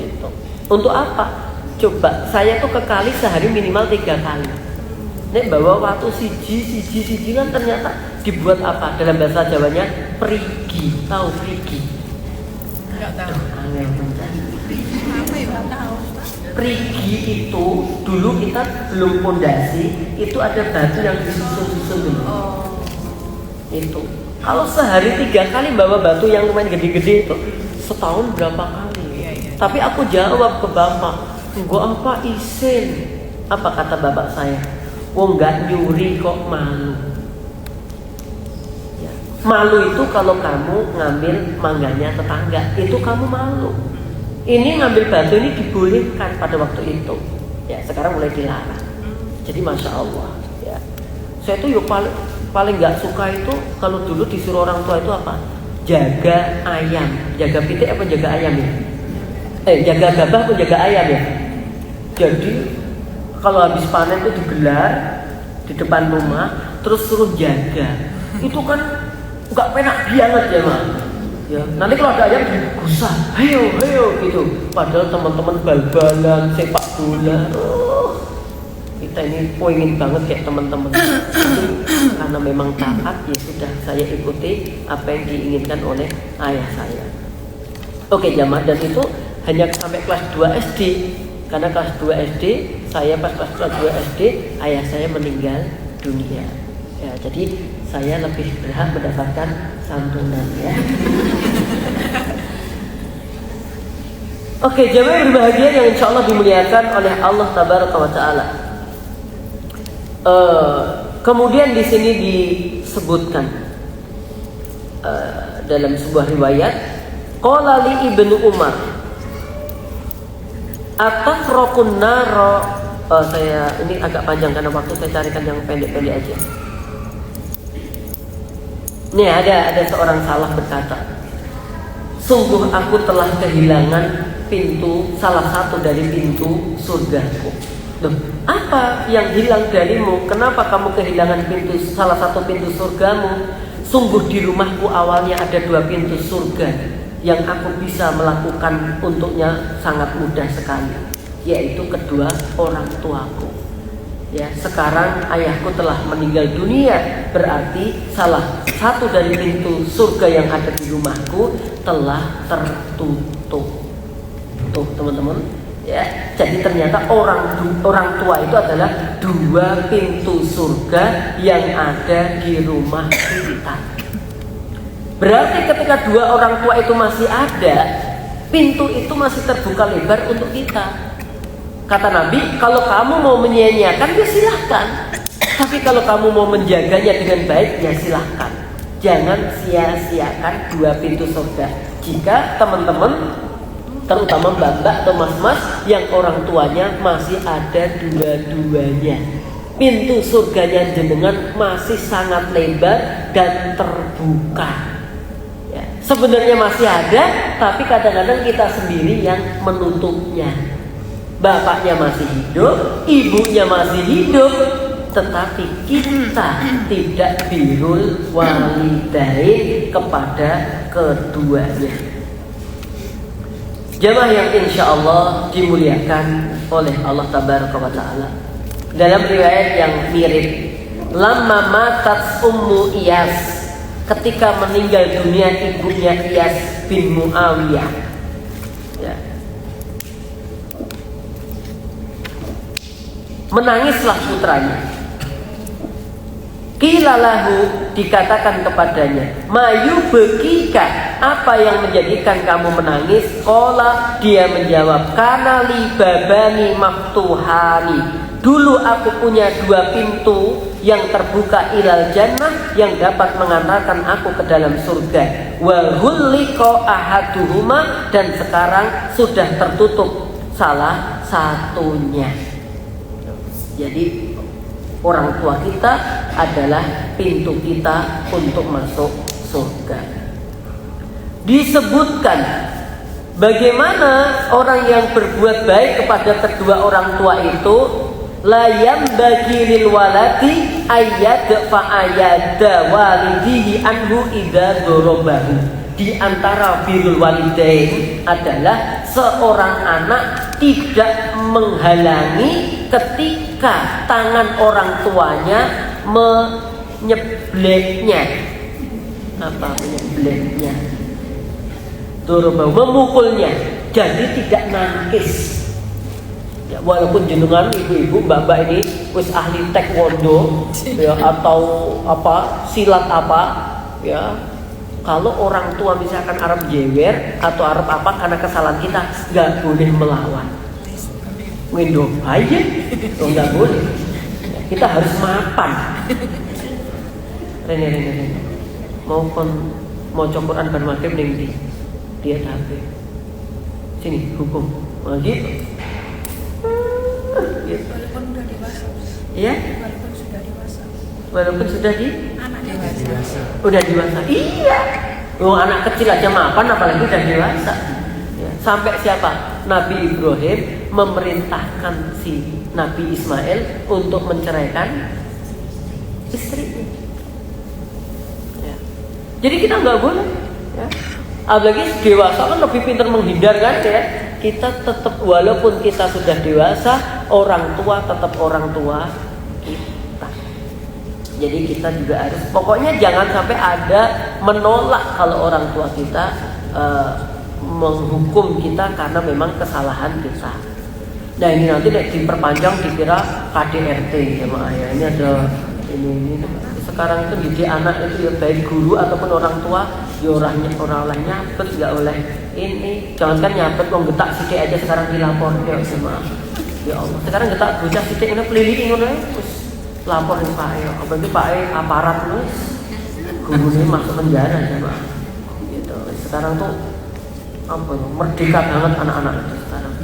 [SPEAKER 1] Gitu. Untuk apa? Coba, saya tuh ke kali sehari minimal 3 kali. Nek bawa waktu siji kan ternyata dibuat apa? Dalam bahasa Jawanya perigi. Tahu perigi?
[SPEAKER 2] Enggak tahu.
[SPEAKER 1] Aneh mencari.
[SPEAKER 2] Apa ya? Enggak tahu.
[SPEAKER 1] Perigi itu dulu kita belum pondasi, itu ada batu yang disusun-susun dulu. Itu. Kalau sehari 3 kali bawa batu yang lumayan gede-gede itu, setahun berapa kali?
[SPEAKER 2] Iya.
[SPEAKER 1] Tapi aku jawab ke bapak, gua apa isin? Apa kata bapak saya? Wong nggak nyuri kok malu. Ya. Malu itu kalau kamu ngambil mangganya tetangga, itu kamu malu. Ini ngambil batu ini dibolehkan pada waktu itu. Ya, sekarang mulai dilarang. Jadi masya Allah. Ya. Saya tuh yuk paling nggak suka itu kalau dulu disuruh orang tua itu apa? Jaga ayam, jaga pitik apa jaga ayam ya? Jaga gabah atau jaga ayam ya? Jadi kalau habis panen itu digelar di depan rumah, terus suruh jaga. Itu kan nggak penak banget ya Mas. Ya, nanti kalau ada ayam digusah, heyo gitu. Padahal teman-teman bal-balan, sepak bola. Kita ini poingin banget kayak teman-teman. Karena memang taat, ya sudah saya ikuti apa yang diinginkan oleh ayah saya. Oke jamaah, dan itu hanya sampai kelas 2 SD. Karena kelas 2 SD, saya pas kelas 2 SD, ayah saya meninggal dunia. Ya, jadi saya lebih berhak mendapatkan santunan ya. Oke, jamaah yang berbahagia yang insya Allah dimuliakan oleh Allah Tabaraka wa Ta'ala. Kemudian di sini disebutkan dalam sebuah riwayat, qala li Ibnu Umar, atafraqun naro. Saya ini agak panjang karena waktu, saya carikan yang pendek-pendek aja. Nih ada seorang salaf berkata, sungguh aku telah kehilangan salah satu dari pintu surgaku. Loh, apa yang hilang darimu? Kenapa kamu kehilangan salah satu pintu surgamu? Sungguh di rumahku awalnya ada 2 pintu surga yang aku bisa melakukan untuknya sangat mudah sekali, yaitu kedua orang tuaku. Ya, sekarang ayahku telah meninggal dunia, berarti salah satu dari pintu surga yang ada di rumahku telah tertutup. Tuh teman-teman, ya. Jadi ternyata orang tua itu adalah 2 pintu surga yang ada di rumah kita. Berarti ketika 2 orang tua itu masih ada, pintu itu masih terbuka lebar untuk kita. Kata Nabi, kalau kamu mau menyia-nyiakan ya silahkan, tapi kalau kamu mau menjaganya dengan baik ya silahkan. Jangan sia-siakan 2 pintu surga. Jika teman-teman, terutama mbak-mbak atau mas-mas yang orang tuanya masih ada 2-duanya, pintu surganya jenengan masih sangat lebar dan terbuka. Ya, sebenarnya masih ada, tapi kadang-kadang kita sendiri yang menutupnya. Bapaknya masih hidup, ibunya masih hidup, tetapi kita tidak birrul walidain kepada keduanya. Jamaah yang insya Allah dimuliakan oleh Allah Tabaraka wa Ta'ala. Dalam riwayat yang mirip, lamma matat ummu Iyas, ketika meninggal dunia ibunya Iyas bin Muawiyah, ya, menangislah putranya. Qilalahu, dikatakan kepadanya, mayu bekika, apa yang menjadikan kamu menangis? Qala, dia menjawab, kana li babani maftuhani, dulu aku punya 2 pintu yang terbuka ilal jannah, yang dapat mengantarkan aku ke dalam surga. Wa hulliqa ahaduhuma, dan sekarang sudah tertutup salah satunya. Jadi orang tua kita adalah pintu kita untuk masuk surga. Disebutkan bagaimana orang yang berbuat baik kepada kedua orang tua itu, la yambagi lil waladi ayyad fa'ayyada walidihi anhu idza dorobahu. Di antara birrul walidain adalah seorang anak tidak menghalangi ketika tangan orang tuanya menyebleknya. Apa menyebleknya? Dorobahu, memukulnya. Jadi tidak nangkis. Ya, walaupun jenengan ibu-ibu, mbak-mbak ini wis ahli taekwondo ya, atau apa silat apa ya, kalau orang tua misalkan Arab jewer atau Arab apa karena kesalahan kita, nggak boleh melawan. Window aja, nggak boleh. Ya, kita harus mapan. Rene. Mau Quran bar maghrib ning dia tapi sini hukum. Oh, gitu.
[SPEAKER 2] Walaupun sudah dewasa.
[SPEAKER 1] Iya?
[SPEAKER 2] Walaupun sudah dewasa.
[SPEAKER 1] Walaupun sudah
[SPEAKER 2] anak dewasa.
[SPEAKER 1] Udah dewasa. Iya. Oh, anak kecil aja mapan apalagi udah dewasa. Ya. Sampai siapa? Nabi Ibrahim memerintahkan si Nabi Ismail untuk menceraikan istrinya. Ya. Jadi kita nggak boleh. Ya. Apalagi dewasa kan lebih pintar menghindar kan ya. Kita tetap walaupun kita sudah dewasa, orang tua tetap orang tua kita. Jadi kita juga harus, pokoknya jangan sampai ada menolak kalau orang tua kita menghukum kita karena memang kesalahan kita. Nah ini nanti diperpanjang dikira KDRT ya Mak ya. Ini ada ini sekarang itu didik anak itu ya baik guru ataupun orang tua ya orang nyabet nggak oleh ini, jangan kan nyabet wong getak sidik aja sekarang dilapor ya sama ya Allah. Sekarang getak bocah sidik ini pelili ngono terus lapor ning Pak ya. Apalagi Pak aparat terus guru ini masuk penjara sama gitu. Sekarang tuh apa ya, merdeka banget anak-anak itu sekarang.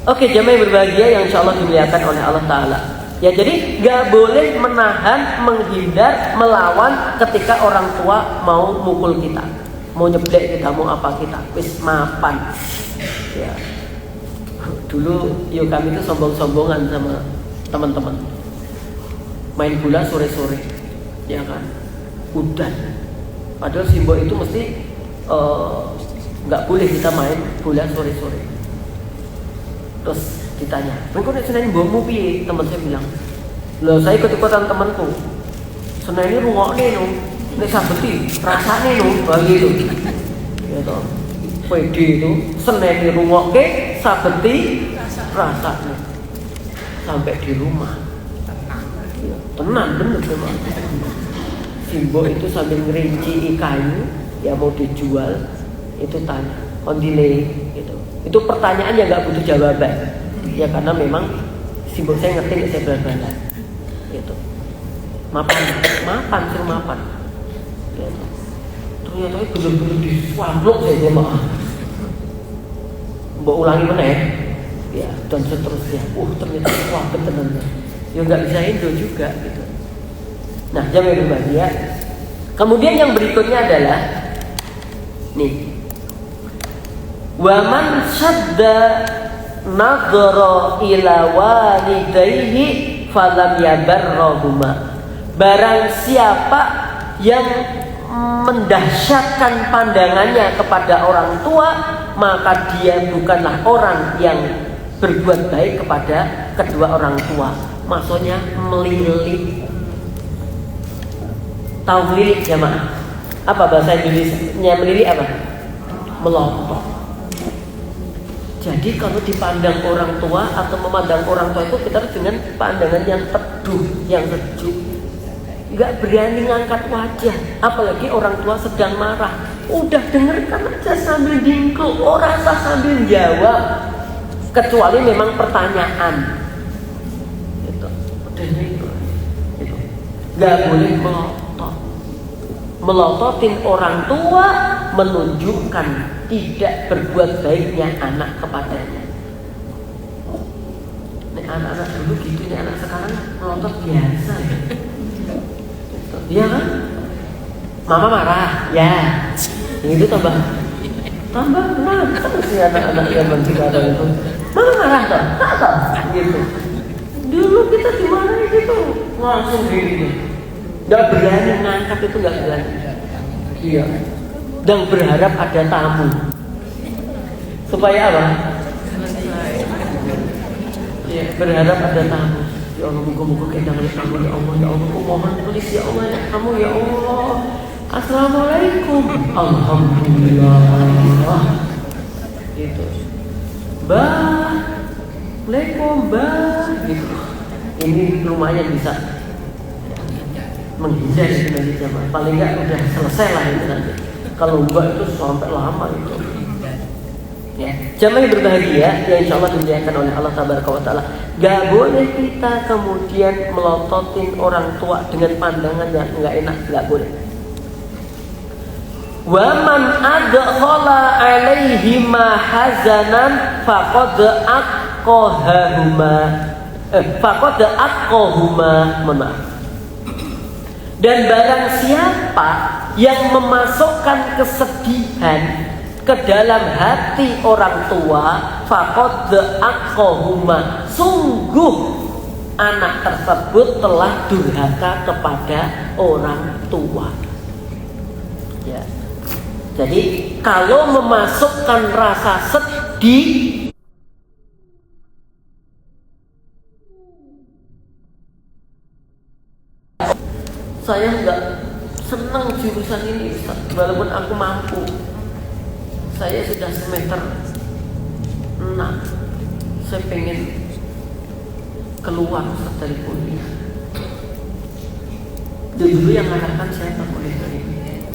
[SPEAKER 1] Oke, jamaah yang berbahagia yang insyaallah dimuliakan oleh Allah Ta'ala. Ya jadi gak boleh menahan, menghindar, melawan ketika orang tua mau mukul kita. Mau nyeblek kita, mau apa kita, wis mapan. Ya. Dulu yuk kami itu sombong-sombongan sama teman-teman. Main bola sore-sore, ya kan? Udan. Padahal simbol itu mesti nggak boleh kita main bola sore-sore. Terus ditanya, "Engko nek Senin mbokmu piye?" Teman saya bilang, "Loh, saya ikut-ikutan temanku. Senin ini rungokne no. Nek sabeti rasane no, begitu." Ya toh. PD itu Senin ini rungokke, sabeti rasane. Sampai di rumah. Ya, tenang bener memang. Simbol itu sambil ngerinci kayu, ya mau dijual, itu tanya, "Kondile?" gitu. Itu pertanyaan yang nggak butuh jawaban. Ya karena memang simbol saya ngerti, saya belan-belan. Gitu. Mapan, suruh mapan. Gitu. Ternyata itu bener-bener diswamblok saya mah. Mbok ulangi meneh. Ya, dan seterusnya. Ternyata wah bener. Ya nggak bisa Indo juga gitu. Nah, jamaah berbahagia. Kemudian yang berikutnya adalah nih. Wa man shadda nadhara ila walidayhi falam yabarrahuma. Barang siapa yang mendahsyatkan pandangannya kepada orang tua, maka dia bukanlah orang yang berbuat baik kepada kedua orang tua. Maksudnya melilit. Tahu melilit jamaah? Apa bahasa Indonesia-nya melilit apa? Melotot. Jadi kalau dipandang orang tua atau memandang orang tua itu kita harus dengan pandangan yang teduh, yang sejuk. Gak berani ngangkat wajah, apalagi orang tua sedang marah. Udah dengarkan aja sambil dingkul, orang sah sambil jawab. Kecuali memang pertanyaan. Itu, udah itu. Gak boleh melotot. Melototin orang tua menunjukkan tidak berbuat baiknya anak kepadanya. Nih anak-anak dulu gitu, nih anak sekarang melotot biasa ya. Iya kan? Mama marah, ya. Itu tambah kenapa sih anak-anak zaman sekarang itu? Mama marah toh? Tak. Gitu. Dulu kita gimana gitu? Langsung gini. Gak berani ngangkat itu, gak berani. Iya. Dan berharap ada tamu. Supaya apa? Iya, berharap ada tamu. Ya Allah, muka-muka kendang oleh kamu, ya Allah, ya Allah, mohon tulis ya Allah, ya kamu, ya Allah. Assalamualaikum. Alhamdulillah. Gitu. Waalaikumsalam, gitu. Ini lumayan bisa menghindar dari jamaah. Paling nggak udah selesai lah itu nanti. Kalau enggak itu sampai lama itu. Ya, jamaah yang berbahagia yang insya Allah dimuliakan oleh Allah Tabaraka wa Ta'ala. Gak boleh kita kemudian melototin orang tua dengan pandangan yang nggak enak, gak boleh. Wa man adkhala alaihima hazanan faqad aqahuma maaf. Dan barang siapa yang memasukkan kesedihan ke dalam hati orang tua, faqad aqahuma, sungguh anak tersebut telah durhaka kepada orang tua. Ya. Jadi kalau memasukkan rasa sedih saya nggak senang jurusan ini Ustaz, walaupun aku mampu. Saya sudah semester 6. Saya pengen keluar dari kuliah. Dulu yang mengatakan saya tak boleh ini.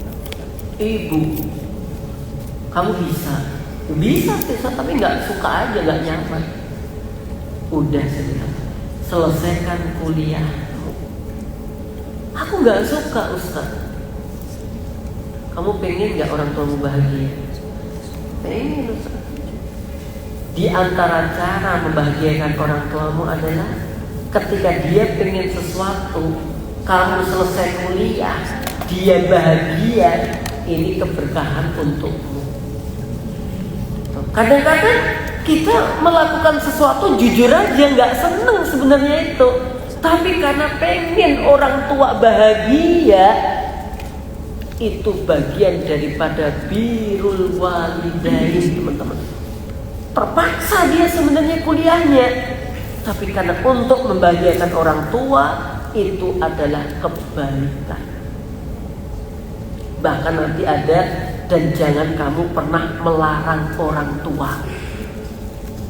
[SPEAKER 1] Ibu, kamu bisa tapi nggak suka aja, nggak nyaman. Udah selesaikan kuliahmu. Aku nggak suka Ustaz. Kamu pengen nggak orang tuamu bahagia? Pengen Ustaz. Di antara cara membahagiakan orang tuamu adalah ketika dia pengen sesuatu, kamu selesai kuliah, dia bahagia, ini keberkahan untukmu. Kadang-kadang kita melakukan sesuatu jujur aja nggak seneng sebenarnya itu, tapi karena pengen orang tua bahagia, itu bagian daripada birrul walidain, teman-teman. Terpaksa dia sebenarnya kuliahnya, tapi karena untuk membahagiakan orang tua, itu adalah kebaikan. Bahkan nanti ada, dan jangan kamu pernah melarang orang tua.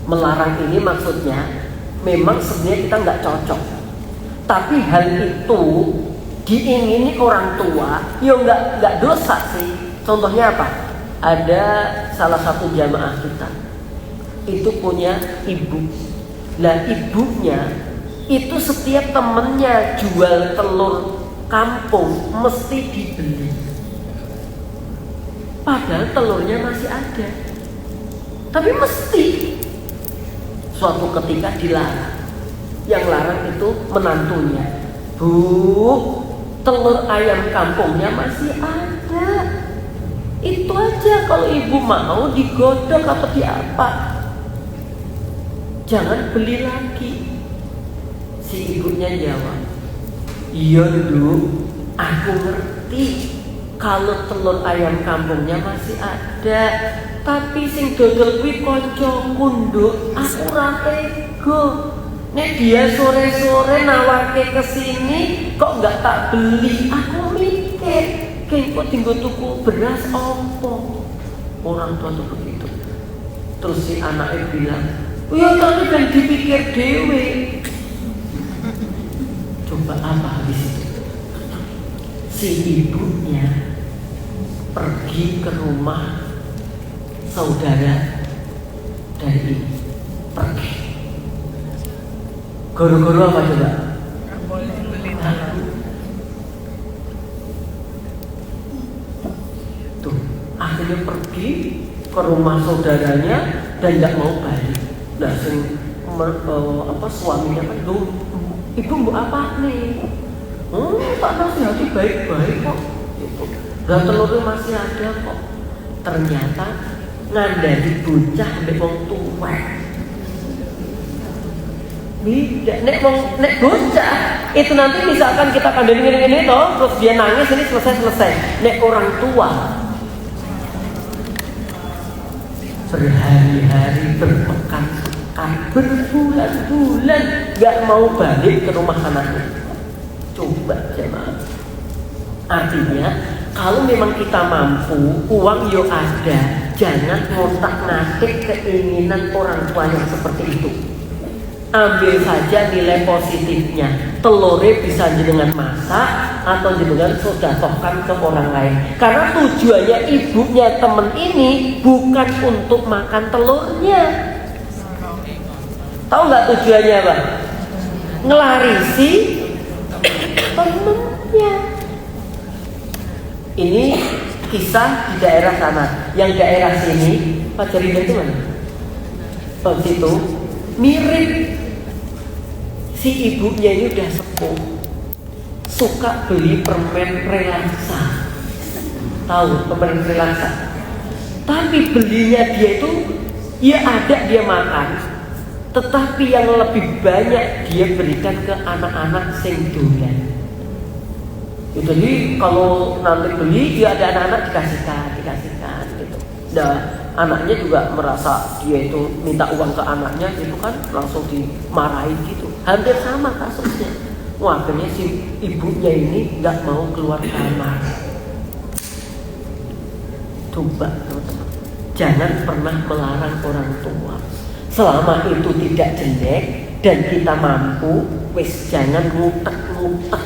[SPEAKER 1] Melarang ini maksudnya memang sebenarnya kita nggak cocok, tapi hal itu diingini orang tua, ya nggak dosa sih. Contohnya apa? Ada salah satu jamaah kita itu punya ibu. Lah ibunya itu setiap temennya jual telur kampung mesti dibeli, padahal telurnya masih ada, tapi mesti. Suatu ketika dilarang. Yang larang itu menantunya. Bu, telur ayam kampungnya masih ada. Itu aja, kalau ibu mau digodok atau diapa, jangan beli lagi. Si ibunya jawab, iya dulu, aku ngerti kalau telur ayam kampungnya masih ada, tapi sing dodol kuwi kancaku nduk, aku ora tega. Nek dia sore-sore nawarke kesini kok nggak tak beli, aku mikir kok tinggal tuku beras opo. Orang tua tuh begitu. Terus si anaknya bilang, ya tapi kan dipikir dewe. Coba apa habis itu? Si ibunya pergi ke rumah saudara dari ini, pergi. Guru-guru apa coba?
[SPEAKER 2] Boleh beli
[SPEAKER 1] Tuh, akhirnya pergi ke rumah saudaranya dan tidak mau balik. Nah, suaminya kan, ibu mau apa nih? Tak nasihati baik-baik kok. Gitu. Dan telurnya masih ada kok. Ternyata ngandani bocah mbek wong tuwek. Nek bocah itu nanti misalkan kita kandani ini toh, terus dia nangis ini selesai. Nek orang tua berhari-hari, berpekan-pekan, berbulan-bulan gak mau balik ke rumah anaknya. Coba jemaah. Artinya kalau memang kita mampu, uang yo ada, jangan ngotak-ngatik keinginan orang tua yang seperti itu. Ambil saja nilai positifnya. Telurnya bisa jenengan masak atau jenengan sodatohkan ke orang lain. Karena tujuannya ibunya temen ini bukan untuk makan telurnya. Tahu nggak tujuannya apa? Ngelarisi temennya. Ini kisah di daerah sana. Yang daerah sini, Pak Cerida itu mana? Oh, situ mirip. Si ibunya ini udah sepuh, suka beli permen relaksa. Tahu permen relaksa? Tapi belinya dia itu, ya ada dia makan, tetapi yang lebih banyak dia berikan ke anak-anak sing dolan. Jadi kalau nanti beli, dia ada anak-anak dikasihkan gitu. Nah, anaknya juga merasa dia itu minta uang ke anaknya gitu kan, langsung dimarahin gitu. Hampir sama kasusnya. Wah, akhirnya si ibunya ini nggak mau keluar kamar. Coba teman-teman, jangan pernah melarang orang tua. Selama itu tidak jelek dan kita mampu, wis jangan ngutek-ngutek.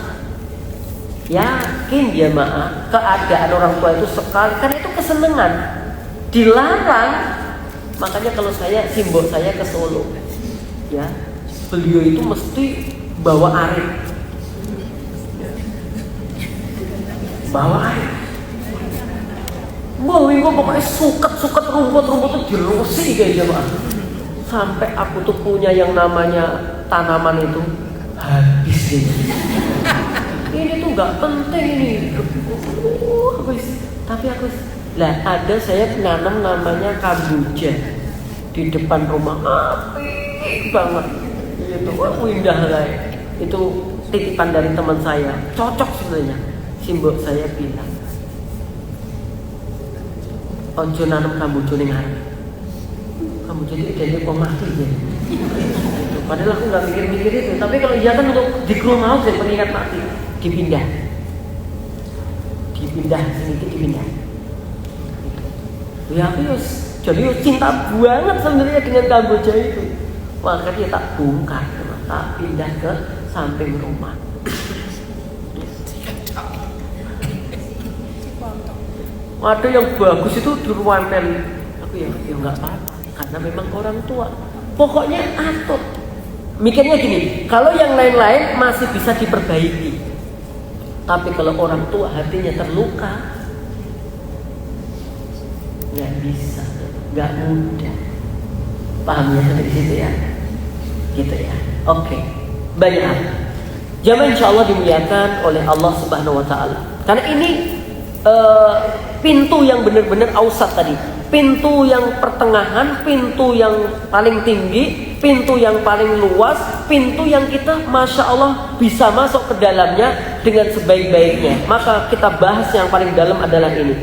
[SPEAKER 1] Yakin ya maaf, keadaan orang tua itu sekali, kan itu kesenangan. Dilarang. Makanya kalau saya, simbol saya ke Solo, ya, beliau itu mesti bawa arit. Bawa arit. Wah, ini pokoknya suket rumput-rumput itu dirosi kayak jemaah. Sampai aku tuh punya yang namanya tanaman itu habis ini. Ini tuh nggak penting ini. Habis. Tapi ada saya nanam namanya kamboja di depan rumah, apik banget. Itu indah lah. Itu titipan dari teman saya, cocok sebenarnya. Simbol saya bilang, ojo nanam kamboja ning arep. Kamboja itu ide kok mati ya. Padahal aku nggak mikir-mikir itu. Tapi kalau iya kan untuk di rumah saya pengingat mati, dipindah sedikit dipindah. Ya aku jadi cinta banget sebenarnya dengan kamboja itu. Maka dia tak bongkar, tak pindah ke samping rumah. Ada yang bagus itu di ruang teli. Aku ya nggak apa-apa, karena memang orang tua. Pokoknya atur. Mikirnya gini, kalau yang lain-lain masih bisa diperbaiki, tapi kalau orang tua hatinya terluka, nggak bisa, nggak mudah. Paham ya sampai di situ ya? Gitu ya. Oke. Banyak hal. Jamaah insya Allah dimuliakan oleh Allah Subhanahu Wa Taala. Karena ini pintu yang benar-benar ausat tadi. Pintu yang pertengahan, pintu yang paling tinggi, pintu yang paling luas, pintu yang kita Masya Allah bisa masuk ke dalamnya dengan sebaik-baiknya. Maka kita bahas yang paling dalam adalah ini.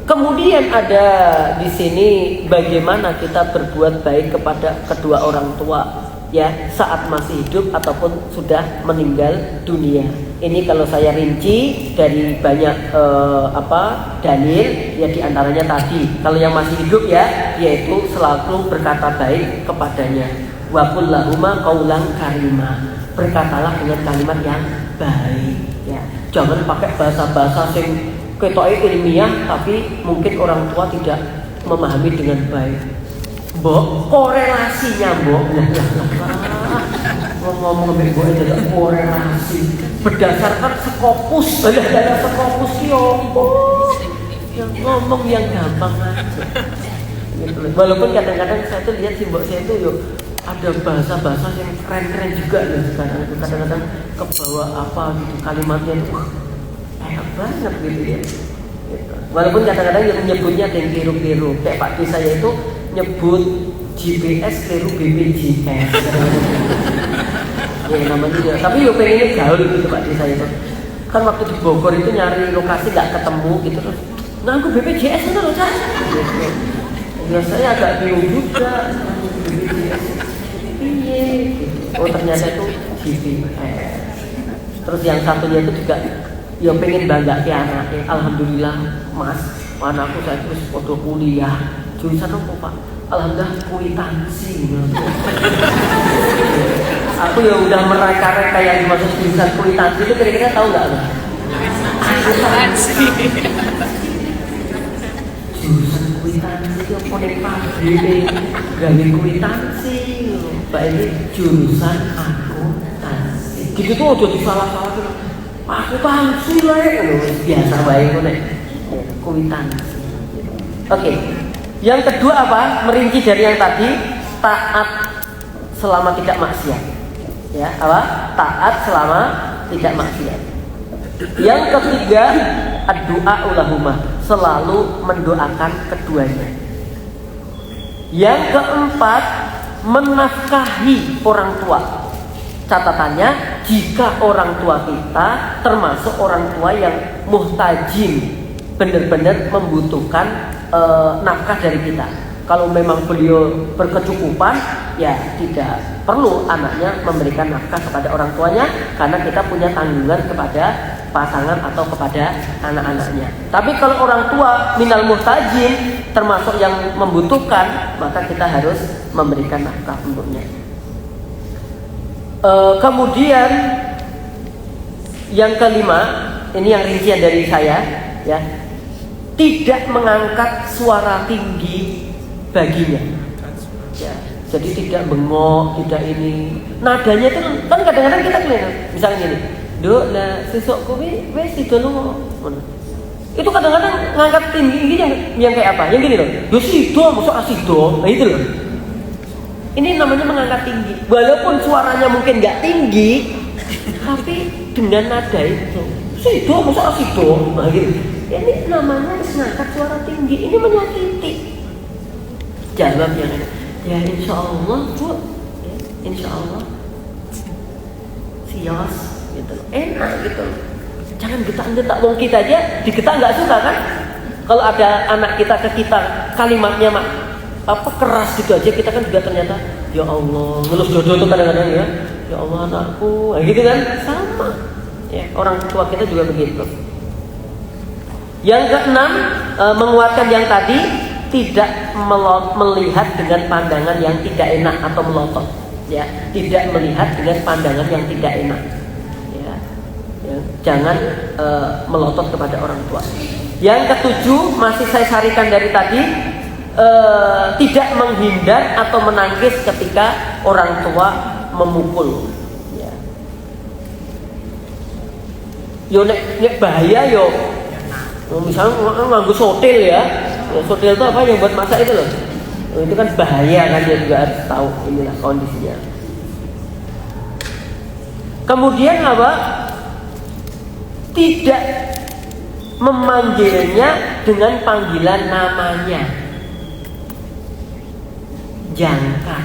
[SPEAKER 1] Kemudian ada di sini bagaimana kita berbuat baik kepada kedua orang tua, ya, saat masih hidup ataupun sudah meninggal dunia. Ini kalau saya rinci dari banyak dalil, ya diantaranya tadi. Kalau yang masih hidup ya, yaitu selalu berkata baik kepadanya. Wa qul lahuma qaulan karima. Berkatalah dengan kalimat yang baik. Ya, jangan pakai bahasa-bahasa yang ketoke ilmiah, tapi mungkin orang tua tidak memahami dengan baik. Mbok, korelasinya mbok. Ngomong mbok itu korelasi berdasarkan Scopus. Ada Scopus yang ngomong yang gampang aja. Gitu. Walaupun kadang-kadang saya tuh lihat simbol saya itu ada bahasa-bahasa yang keren-keren juga loh sekarang. Kadang-kadang kebawa apa gitu kalimatnya itu enak banget gitu ya. Gitu. Walaupun kadang-kadang yang menyebutnya ada yang keliru-keliru. Kayak Pak D saya itu nyebut GPS keliru BPJS. Ya namanya juga. Tapi pengennya gaul gitu Pak D saya itu. Kan waktu di Bogor itu nyari lokasi nggak ketemu gitu terus. Nah aku BPJS itu loh Cak. Gitu. Ya saya agak bingung juga. BPJS. Iya. Gitu. Oh ternyata itu GPS. Terus yang satunya itu juga ya pengen bangga ke anaknya. Alhamdulillah mas, anakku saya terus foto kuliah jurusan apa Pak? Alhamdulillah kuitansi. Aku ya udah mereka-reka yang dimaksud jurusan kuitansi itu kira-kira tahu nggak? Kuitansi. Jurusan kuitansi itu ponek pabrik gawe kuitansi. Mbak ini jurusan akuntansi. Gitu tuh udah disalah-salah gitu. Aku tansi lah ya, biasa baik kok nek kuitansi. Oke. Yang kedua apa? Merinci dari yang tadi, taat selama tidak maksiat. Ya, apa? Taat selama tidak maksiat. Yang ketiga, ad-du'a ulahuma, selalu mendoakan keduanya. Yang keempat, menafkahi orang tua. Catatannya, jika orang tua kita termasuk orang tua yang muhtajin, benar-benar membutuhkan nafkah dari kita. Kalau memang beliau berkecukupan, ya tidak perlu anaknya memberikan nafkah kepada orang tuanya, karena kita punya tanggungan kepada pasangan atau kepada anak-anaknya. Tapi kalau orang tua minal muhtajin, termasuk yang membutuhkan, maka kita harus memberikan nafkah untuknya. Kemudian yang kelima, ini yang rincian dari saya, ya, tidak mengangkat suara tinggi baginya, ya, jadi tidak bengok, tidak ini. Nadanya itu kan kadang-kadang kita kelihatan, misalnya gini, dok, nah sesok kowe wes itu lo, itu kadang-kadang ngangkat tinggi yang kayak apa? Yang gini loh, yo sido, masuk asido, nah itu loh. Ini namanya mengangkat tinggi. Walaupun suaranya mungkin nggak tinggi, tapi dengan nada itu sido, masa sido nah, gitu. Ini namanya ngangkat suara tinggi, ini menyakiti. Jawab yang enak, ya insya Allah Bu, ya, insya Allah sios gitu, enak gitu. Jangan getak-getak, wong kita aja digetak nggak suka kan? Kalau ada anak kita ke kita kalimatnya apa keras gitu aja, kita kan juga ternyata ya Allah, ngelus dodo tuh kadang-kadang ya Allah anakku, nah, gitu kan, sama ya, orang tua kita juga begitu. Yang keenam, menguatkan yang tadi, tidak melihat dengan pandangan yang tidak enak atau melotot, ya, tidak melihat dengan pandangan yang tidak enak, ya, ya. Jangan melotot kepada orang tua. Yang ketujuh, masih saya sarikan dari tadi, tidak menghindar atau menangis ketika orang tua memukul. Ya. Yo nek bahaya yo. Misalnya nganggo sotil ya. Sotil itu apa yang buat masak itu loh. Itu kan bahaya kan, dia juga harus tahu inilah kondisinya. Kemudian apa? Tidak memanggilnya dengan panggilan namanya. Jangka.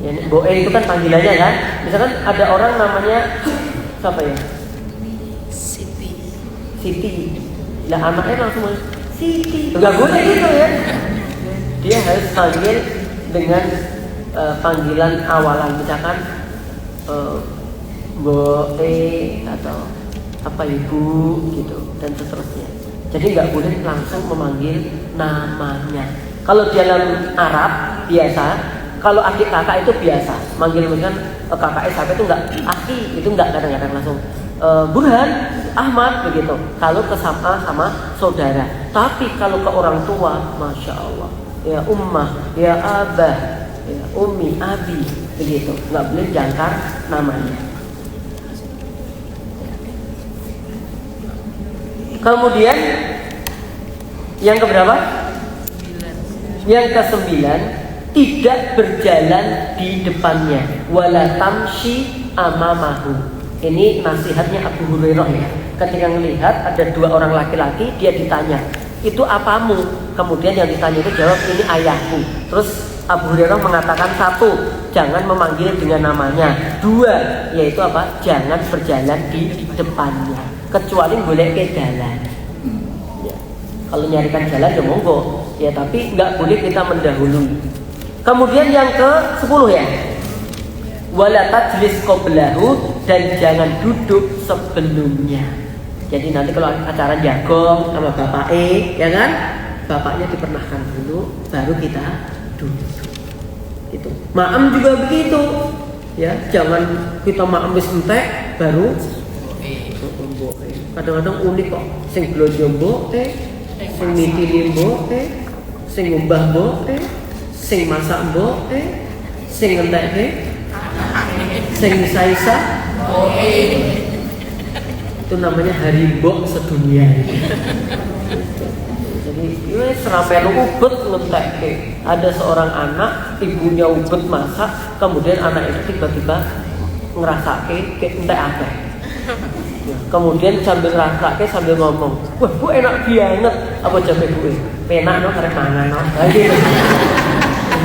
[SPEAKER 1] Ya, Boe itu kan panggilannya kan. Misalkan ada orang namanya siapa ya? Siti. Lah anaknya langsung Siti. Enggak boleh gitu ya. Dia harus panggil dengan panggilan awalan, misalkan Boe atau apa ibu gitu dan seterusnya. Jadi nggak boleh langsung memanggil namanya. Kalau di dalam Arab biasa, kalau adik kakak itu biasa manggil misalkan kakaknya siapa itu nggak aki, itu nggak kadang-kadang langsung Burhan, Ahmad begitu. Kalau ke sama saudara. Tapi kalau ke orang tua, masya Allah, ya ummah, ya abah, ya ummi, abi begitu. Nggak boleh jangkar namanya. Kemudian yang keberapa? Yang ke-9, tidak berjalan di depannya, wala tamshi amamahu. Ini nasihatnya Abu Hurairah ya. Ketika melihat ada dua orang laki-laki, dia ditanya, itu apamu? Kemudian yang ditanya itu jawab, ini ayahku. Terus Abu Hurairah mengatakan, 1, jangan memanggil dengan namanya. 2, yaitu apa? Jangan berjalan di depannya, kecuali boleh ke jalan. Ya. Kalau nyarikan jalan ya monggo, ya, tapi nggak boleh kita mendahului. Kemudian yang ke-10 ya, wala tajlis qablahu, dan jangan duduk sebelumnya. Jadi nanti kalau acara jagong sama bapaknya, ya kan, bapaknya diperkenalkan dulu, baru kita duduk. Itu. Ma'am juga begitu, ya, jangan kita ma'am wis entek baru. Kadang-kadang unik kok, sing blonjo mboke, sing mitili mboke, sing ngumbah mboke, sing masak mboke, sing ngentekke, sing isa-isa mboke. Itu namanya hari mbok sedunia. Jadi ini seramai ubet ngentekke. Ada seorang anak, ibunya ubet masak, kemudian anak itu tiba-tiba ngerasake entek akeh. Kemudian sambil ngerasake sambil ngomong, wah bu enak banget. Apa jawab bu? Penak no karek mangan no.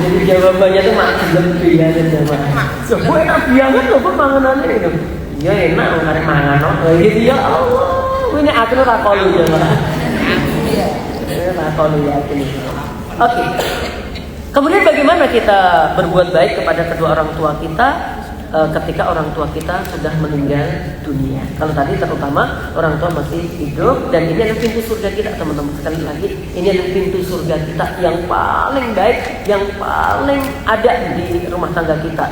[SPEAKER 1] Jadi jawabannya tuh maksud lebih ya jawab. Bu enak banget loh bu manganannya itu. Ya enak no karek mangan no. Gitu ya Allah. Ini aku ora kalu jawab. Iya. Ora kalu ya ini. Oke. Kemudian bagaimana kita berbuat baik kepada kedua orang tua kita ketika orang tua kita sudah meninggal dunia? Kalau tadi terutama orang tua masih hidup, dan ini adalah pintu surga kita, teman-teman. Sekali lagi, ini adalah pintu surga kita yang paling baik, yang paling ada di rumah tangga kita.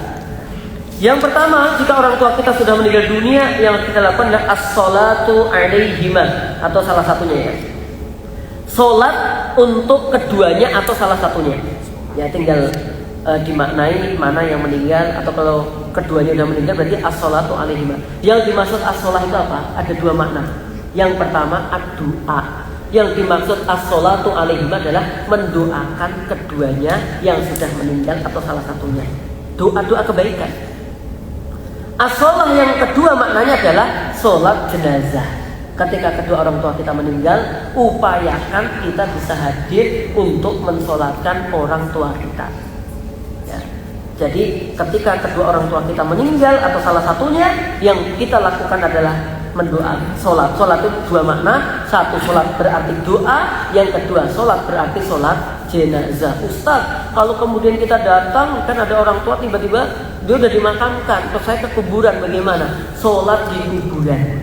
[SPEAKER 1] Yang pertama, jika orang tua kita sudah meninggal dunia, yang kita lakukan adalah as-sholatu alaihima, atau salah satunya ya, sholat untuk keduanya atau salah satunya. Ya, tinggal dimaknai mana yang meninggal, atau kalau keduanya sudah meninggal berarti as-sholatu alaihima. Yang dimaksud as-sholah itu apa? Ada dua makna. Yang pertama ad-du'a. Yang dimaksud as-sholatu alaihima adalah mendoakan keduanya yang sudah meninggal atau salah satunya. Doa-doa kebaikan. As-shalah yang kedua maknanya adalah sholat jenazah. Ketika kedua orang tua kita meninggal, upayakan kita bisa hadir untuk mensolatkan orang tua kita. Ya. Jadi ketika kedua orang tua kita meninggal atau salah satunya, yang kita lakukan adalah mendoa. Sholat itu dua makna. Satu, sholat berarti doa. Yang kedua, sholat berarti sholat jenazah. Ustaz, kalau kemudian kita datang, kan ada orang tua tiba-tiba dia udah dimakamkan, terus saya ke kuburan, bagaimana? Sholat di kuburan.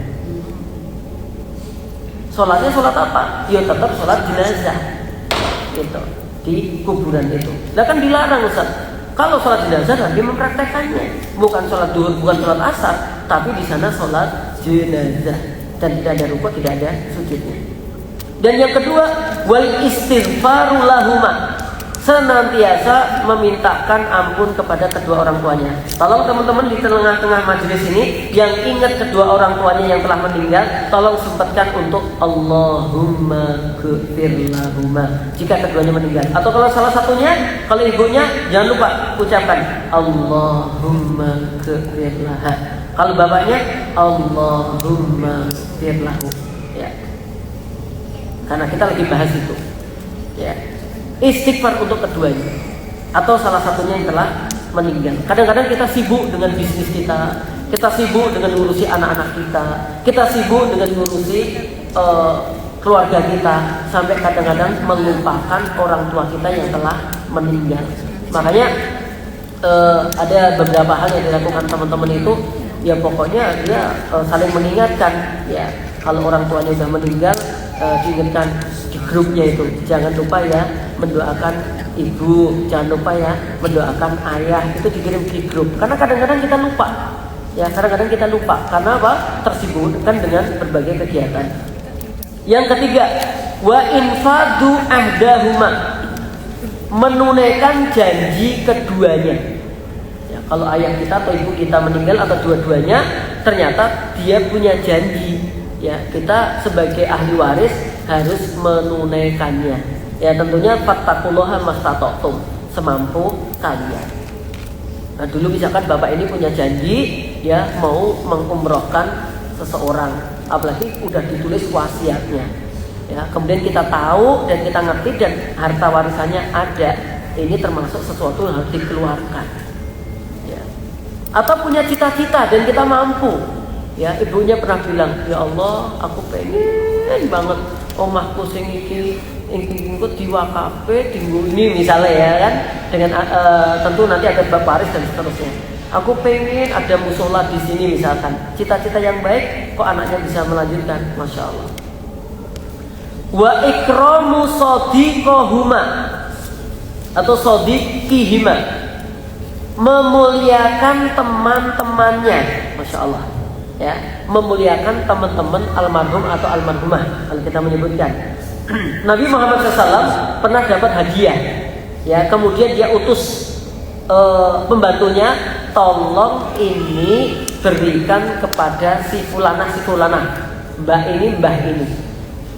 [SPEAKER 1] Sholatnya sholat apa? Ya tetap sholat jenazah gitu, di kuburan itu. Nah kan dilarang Ustaz. Kalau sholat jenazah Nabi mempraktekannya, bukan sholat duhur, bukan sholat asar, tapi di sana sholat jenazah dan tidak ada rukuk, tidak ada sujudnya. Dan yang kedua, wal istighfaru lahuma, senantiasa memintakan ampun kepada kedua orang tuanya. Tolong teman-teman di tengah-tengah majelis ini yang ingat kedua orang tuanya yang telah meninggal, tolong sempatkan untuk Allahumma ghfir lahuma jika keduanya meninggal. Atau kalau salah satunya, kalau ibunya, jangan lupa ucapkan Allahumma ghfir laha. Kalau bapaknya, Allahumma ghfir lahu. Ya. Karena kita lagi bahas itu. Ya. Istighfar untuk keduanya atau salah satunya yang telah meninggal. Kadang-kadang kita sibuk dengan bisnis kita sibuk dengan ngurusi anak-anak kita sibuk dengan ngurusi keluarga kita, sampai kadang-kadang melupakan orang tua kita yang telah meninggal. Makanya ada beberapa hal yang dilakukan teman-teman itu, ya pokoknya dia saling mengingatkan. Ya kalau orang tuanya sudah meninggal, diingatkan di grupnya itu, jangan lupa ya mendoakan ibu, jangan lupa ya mendoakan ayah, itu dikirim di grup. Karena kadang-kadang kita lupa. Ya, kadang-kadang kita lupa. Karena apa? Tersibukkan dengan berbagai kegiatan. Yang ketiga, wa infadu ahdahuma, menunaikan janji keduanya. Ya, kalau ayah kita atau ibu kita meninggal atau dua-duanya, ternyata dia punya janji. Ya, kita sebagai ahli waris harus menunaikannya. Ya tentunya fattaqullaha mastata'tum, semampu kalian. Nah dulu misalkan bapak ini punya janji, ya mau mengumrohkan seseorang, apalagi udah ditulis wasiatnya. Ya kemudian kita tahu dan kita ngerti dan harta warisannya ada, ini termasuk sesuatu yang harus dikeluarkan. Ya. Atau punya cita-cita dan kita mampu. Ya ibunya pernah bilang, ya Allah aku pengen banget omahku sing iki ingkut diwakafe tinggu ini misalnya ya kan, dengan tentu nanti ada bab waris dan seterusnya. Aku pengen ada musola di sini misalkan, cita-cita yang baik, kok anaknya bisa melanjutkan, masya Allah. Wa ikramu sadiqahuma atau sadiqihima, memuliakan teman-temannya, masya Allah. Ya, memuliakan teman-teman almarhum atau almarhumah kalau kita menyebutkan. Nabi Muhammad SAW pernah dapat hadiah, ya kemudian dia utus pembantunya, tolong ini berikan kepada si fulanah, mbah ini.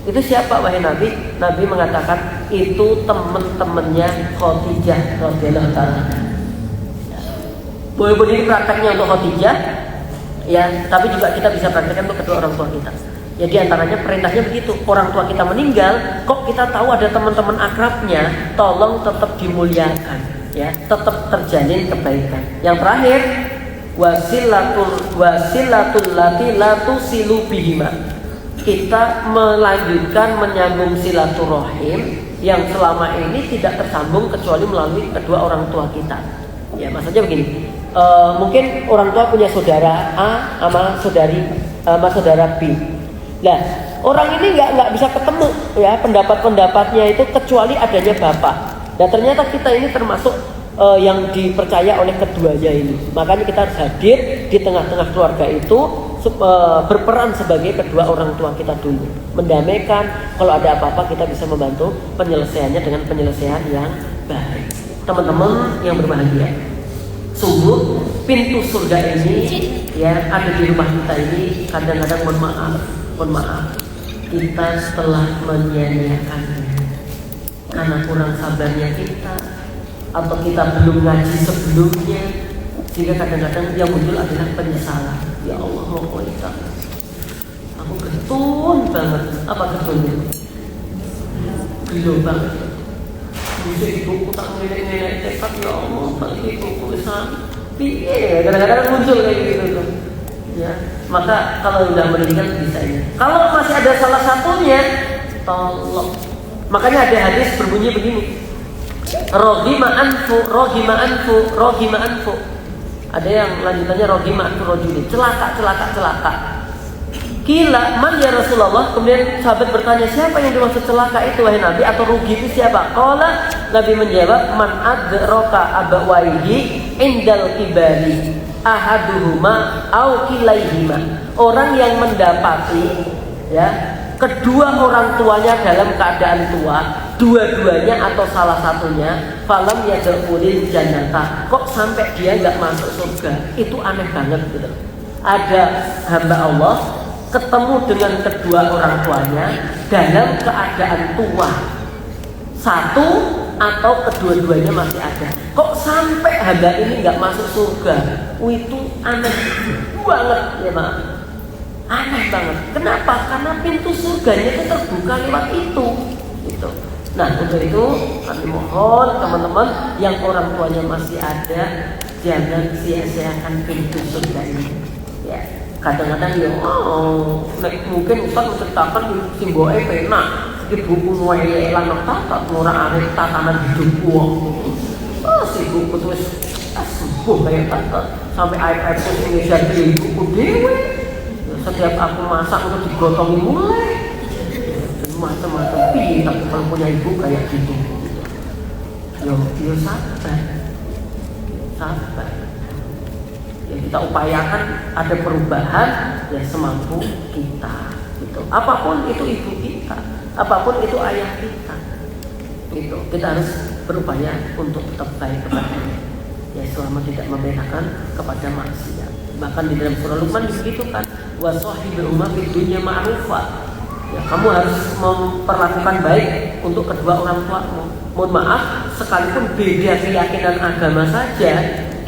[SPEAKER 1] Itu siapa wahai Nabi? Nabi mengatakan itu teman-temannya Khadijah radhiyallahu taala. Boleh ini prakteknya untuk Khadijah, ya, tapi juga kita bisa praktekkan untuk kedua orang tua kita. Ya diantaranya perintahnya begitu, orang tua kita meninggal, kok kita tahu ada teman-teman akrabnya, tolong tetap dimuliakan, ya, tetap terjalin kebaikan. Yang terakhir, wasilatul lati latu silu bihima, kita melanjutkan menyambung silaturahim yang selama ini tidak tersambung kecuali melalui kedua orang tua kita. Ya maksudnya begini, mungkin orang tua punya saudara A sama saudara B. Nah, orang ini nggak bisa ketemu ya pendapat-pendapatnya itu kecuali adanya bapak. Nah, ternyata kita ini termasuk yang dipercaya oleh keduanya ini. Makanya kita harus hadir di tengah-tengah keluarga itu, berperan sebagai kedua orang tua kita dulu, mendamaikan. Kalau ada apa-apa kita bisa membantu penyelesaiannya dengan penyelesaian yang baik. Teman-teman yang berbahagia, sungguh pintu surga ini ya ada di rumah kita ini. Kadang-kadang mohon maaf, kita telah menyia-nyiakannya karena kurang sabarnya kita, atau kita belum ngaji sebelumnya, Sehingga kadang-kadang yang muncul adalah penyesalan. Ya Allah, mau kita, aku getun banget. Apa getun itu? Gila banget. Bisa ibuku tak nenek-nenek tekad, ya Allah, tak ibuku bisa. Iya, kadang-kadang muncul kayak gitu tuh. Ya, maka kalau udah meninggal bisa ini. Kalau masih ada salah satunya, tolong. Makanya ada hadis berbunyi begini. Roghima anfu. Ada yang lanjutannya roghima anfu rojuli. Celaka. Kila man ya Rasulullah. Kemudian sahabat bertanya, siapa yang dimaksud celaka itu wahai Nabi, atau rugi itu siapa? Qala, Nabi menjawab, man adraka abawaihi indal kibari ahaduhuma au kilaihima. Orang yang mendapati ya kedua orang tuanya dalam keadaan tua, dua-duanya atau salah satunya, falam yadkhulul jannata, kok sampai dia nggak masuk surga, itu aneh banget gitu. Ada hamba Allah ketemu dengan kedua orang tuanya dalam keadaan tua, satu atau kedua-duanya masih ada, kok sampai hamba ini nggak masuk surga, itu aneh banget ya Pak. Aneh banget. Kenapa? Karena pintu surganya itu terbuka lewat itu. Gitu. Nah, untuk itu kami mohon teman-teman yang orang tuanya masih ada, jangan sia-siakan pintu surga ini. Ya, kadang-kadang ya, mungkin Ustaz menceritakan simboe pena, ibuku nuwe lan tatat murah arek tatanan hidup wong. Si ibuku terus sembuh kayak tatat sampai air-air Indonesia ibuku dewe. Setiap aku masak untuk digotongin mulai macam-macam. Tapi kalau punya ibu kayak gitu, yo sabar. Ya kita upayakan ada perubahan ya semampu kita. Gitu. Apapun itu ibu kita, apapun itu ayah kita, gitu. Kita harus berupaya untuk tetap baik kepadanya. Ya selama tidak membedakan kepada maksiat. Bahkan di dalam surah Luqman begitu kan, wa sahibihuma fid dunya ma'rufa. Ya, kamu harus memperlakukan baik untuk kedua orang tuamu. Mohon maaf, sekalipun beda keyakinan agama saja,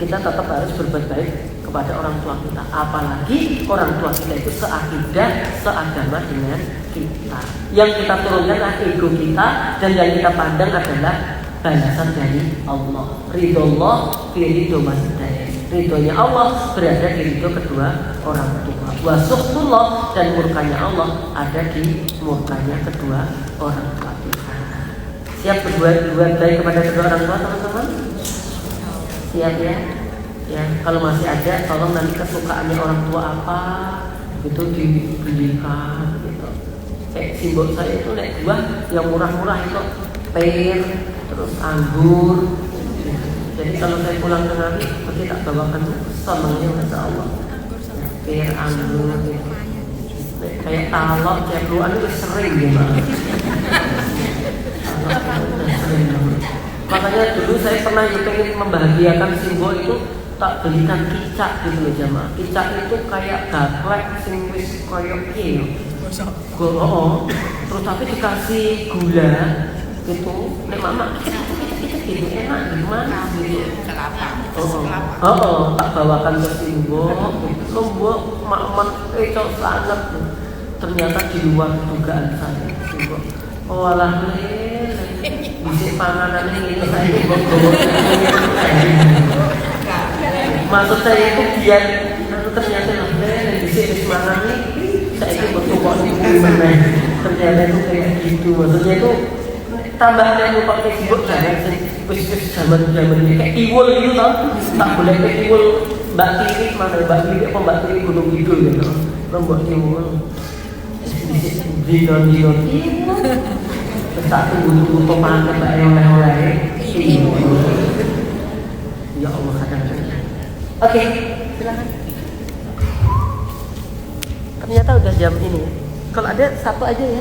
[SPEAKER 1] kita tetap harus berbuat baik kepada orang tua kita. Apalagi orang tua kita itu seakidah, seagama dengan kita. Yang kita turunkan adalah ego kita, dan yang kita pandang adalah balasan dari Allah. Ridho fi ridho masdar. Ridhonya Allah berada di ridho kedua orang tua. Wasuhtullah, dan murkanya Allah ada di murkanya kedua orang tua kita. Siap berbuat baik kepada kedua orang tua teman-teman? Siap ya? Ya, kalau masih ada, tolong nanti kesukaannya orang tua apa itu dibelikan gitu. Kayak simbol saya itu naik buah yang murah-murah itu pir, terus anggur. Jadi kalau saya pulang ke Nabi, pasti tak bawakan senangnya Masya Allah. Pir, anggur gitu. Kayak talok, cekluan itu sering gitu. Makanya dulu saya pernah pengen membahagiakan simbol itu, tak belikan kicak gitu loh jamaah. Kicak itu kayak gaplek sing wis koyo iki. Terus tapi dikasih gula gitu. Nek mama ini enak gimana gitu. Tak bawakan ke simbol. Lombok makman cocok sangat. Ternyata di luar dugaan saya simbol. Walah bisa panganan ini saya bawa. Maksud saya itu biar ternyata bisa semangat nih saya itu bertukar gimana ternyata itu kayak gitu. Maksudnya itu tambahan yang pakai simbol jangan zaman ini kayak tiwul gitu tau, tak boleh kayak tiwul mbak tiri mana mbak tiri apa mbak tiri gunung kidul gitu membuat tiwul dino satu butuh pakai mbak yang oleh ya Allah kadang-kadang. Oke, silakan. Ternyata udah jam ini. Kalau ada satu aja ya.